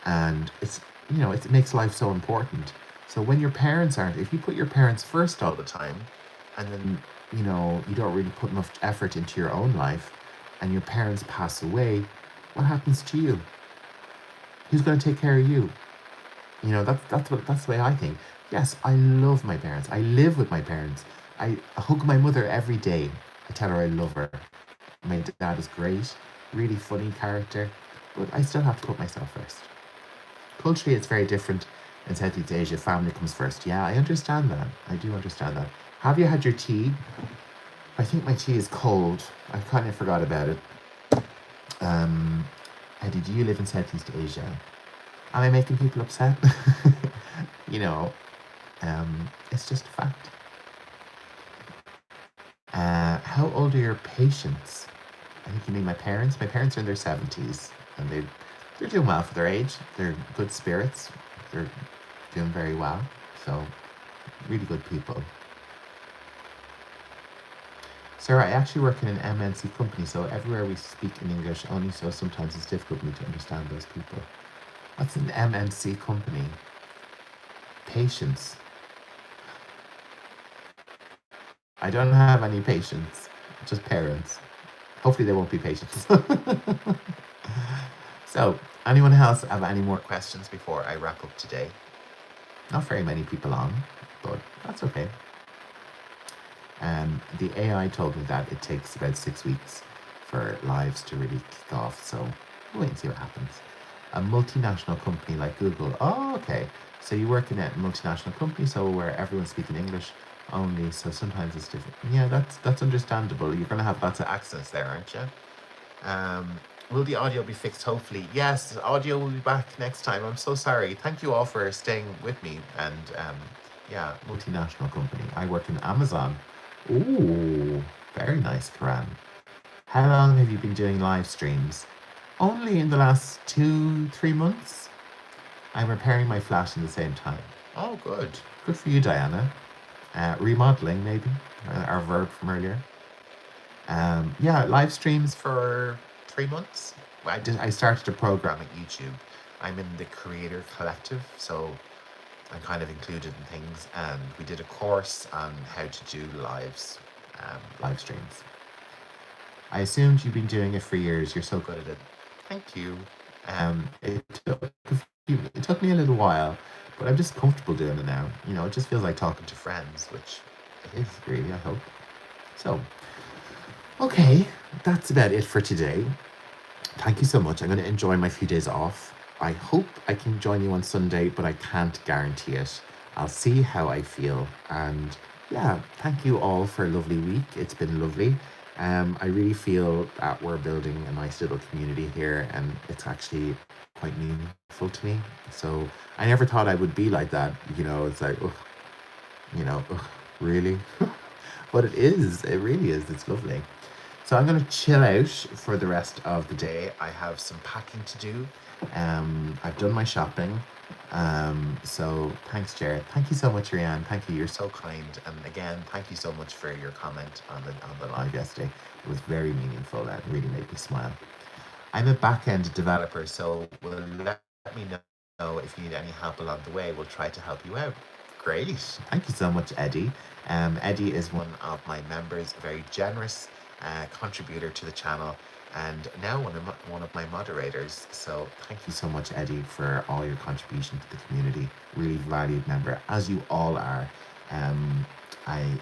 And it makes life so important. So when your parents aren't, if you put your parents first all the time, and then, you don't really put enough effort into your own life, and your parents pass away, what happens to you? Who's going to take care of you? That's the way I think. Yes, I love my parents. I live with my parents. I hug my mother every day. I tell her I love her. My dad is great, really funny character, but I still have to put myself first. Culturally, it's very different in Southeast Asia. Family comes first. Yeah, I understand that. I do understand that. Have you had your tea? I think my tea is cold. I kind of forgot about it. Eddie, do you live in Southeast Asia? Am I making people upset? you know, it's just a fact. How old are your patients? I think you mean my parents. My parents are in their 70s, and they're doing well for their age. They're good spirits. They're doing very well. So, really good people. Sarah, I actually work in an MNC company, so everywhere we speak in English only, so sometimes it's difficult for me to understand those people. What's an MNC company? Patience. I don't have any patients, just parents. Hopefully they won't be patients. So, anyone else have any more questions before I wrap up today? Not very many people on, but that's okay. The AI told me that it takes about 6 weeks for lives to really kick off, so we'll wait and see what happens. A multinational company like Google. Oh, okay. So you work in a multinational company, so where everyone's speaking English only, so sometimes it's different. Yeah, that's understandable. You're going to have lots of accents there, aren't you? Will the audio be fixed? Hopefully. Yes, the audio will be back next time. I'm so sorry. Thank you all for staying with me. And yeah, multinational company. I work in Amazon. Ooh, very nice, Karan. How long have you been doing live streams? Only in the last 2-3 months. I'm repairing my flat in the same time. Oh, good. Good for you, Diana. Remodeling, maybe. Our verb from earlier. Yeah, live streams for 3 months. I started a program at YouTube. I'm in the Creator Collective, so I'm kind of included in things. And we did a course on how to do live streams. I assumed you've been doing it for years. You're so good at it. Thank you. It took me a little while, but I'm just comfortable doing it now. It just feels like talking to friends, which it is really, I hope. So, okay, that's about it for today. Thank you so much. I'm going to enjoy my few days off. I hope I can join you on Sunday, but I can't guarantee it. I'll see how I feel. And yeah, thank you all for a lovely week. It's been lovely. I really feel that we're building a nice little community here, and it's actually quite meaningful to me. So I never thought I would be like that. It's like, really? But it is. It really is. It's lovely. So I'm going to chill out for the rest of the day. I have some packing to do. I've done my shopping. So thanks, Jared. Thank you so much, Rhiann. Thank you. You're so kind. And again, thank you so much for your comment on the live yesterday. It was very meaningful and really made me smile. I'm a back-end developer, so let me know if you need any help along the way. We'll try to help you out. Great. Thank you so much, Eddie. Eddie is one of my members, a very generous contributor to the channel, and now one of my moderators. So thank you so much, Eddie, for all your contribution to the community. Really valued member, as you all are.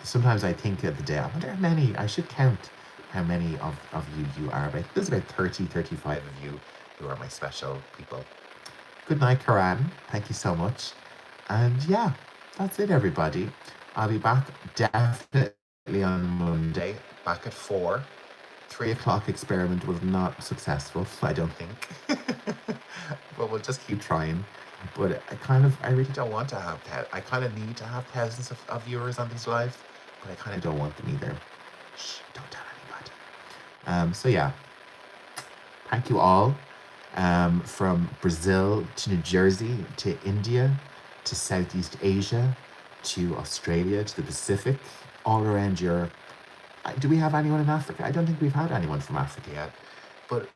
Sometimes I think of the day, I wonder how many, I should count how many of you are, but there's about 30, 35 of you who are my special people. Good night, Karan. Thank you so much. And yeah, that's it, everybody. I'll be back definitely on Monday, back at 4. 3 o'clock experiment was not successful, I don't think. But we'll just keep trying. But I really don't want to have I kind of need to have thousands of viewers on these lives, but I kind of don't want them either. Shh, don't tell anybody. So yeah, thank you all. From Brazil to New Jersey to India to Southeast Asia to Australia to the Pacific, all around Europe. Do we have anyone in Africa? I don't think we've had anyone from Africa yet. But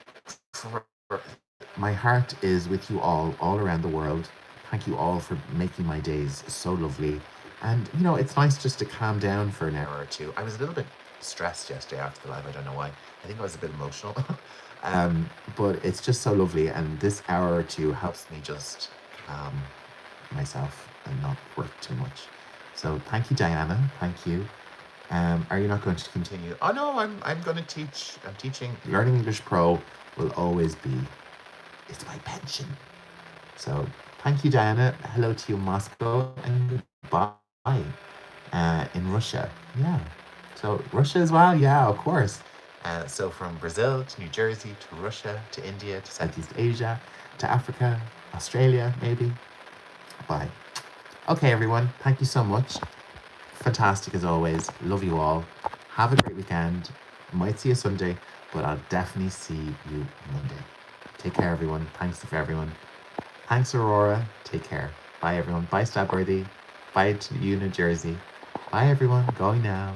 my heart is with you all around the world. Thank you all for making my days so lovely. And, you know, it's nice just to calm down for an hour or two. I was a little bit stressed yesterday after the live. I don't know why. I think I was a bit emotional. But it's just so lovely. And this hour or two helps me just calm myself and not work too much. So thank you, Diana. Thank you. Are you not going to continue? Oh no, I'm going to teach. I'm teaching. Learning English Pro will always be. It's my pension. So thank you, Diana. Hello to you, Moscow, and goodbye in Russia. Yeah. So Russia as well. Yeah, of course. So from Brazil to New Jersey to Russia to India to Southeast Asia to Africa, Australia, maybe. Bye. Okay, everyone. Thank you so much. Fantastic as always. Love you all. Have a great weekend. Might see you Sunday, but I'll definitely see you Monday. Take care, everyone. Thanks for everyone. Thanks, Aurora. Take care. Bye, everyone. Bye, Stabworthy. Bye to you, New Jersey. Bye, everyone. Going now.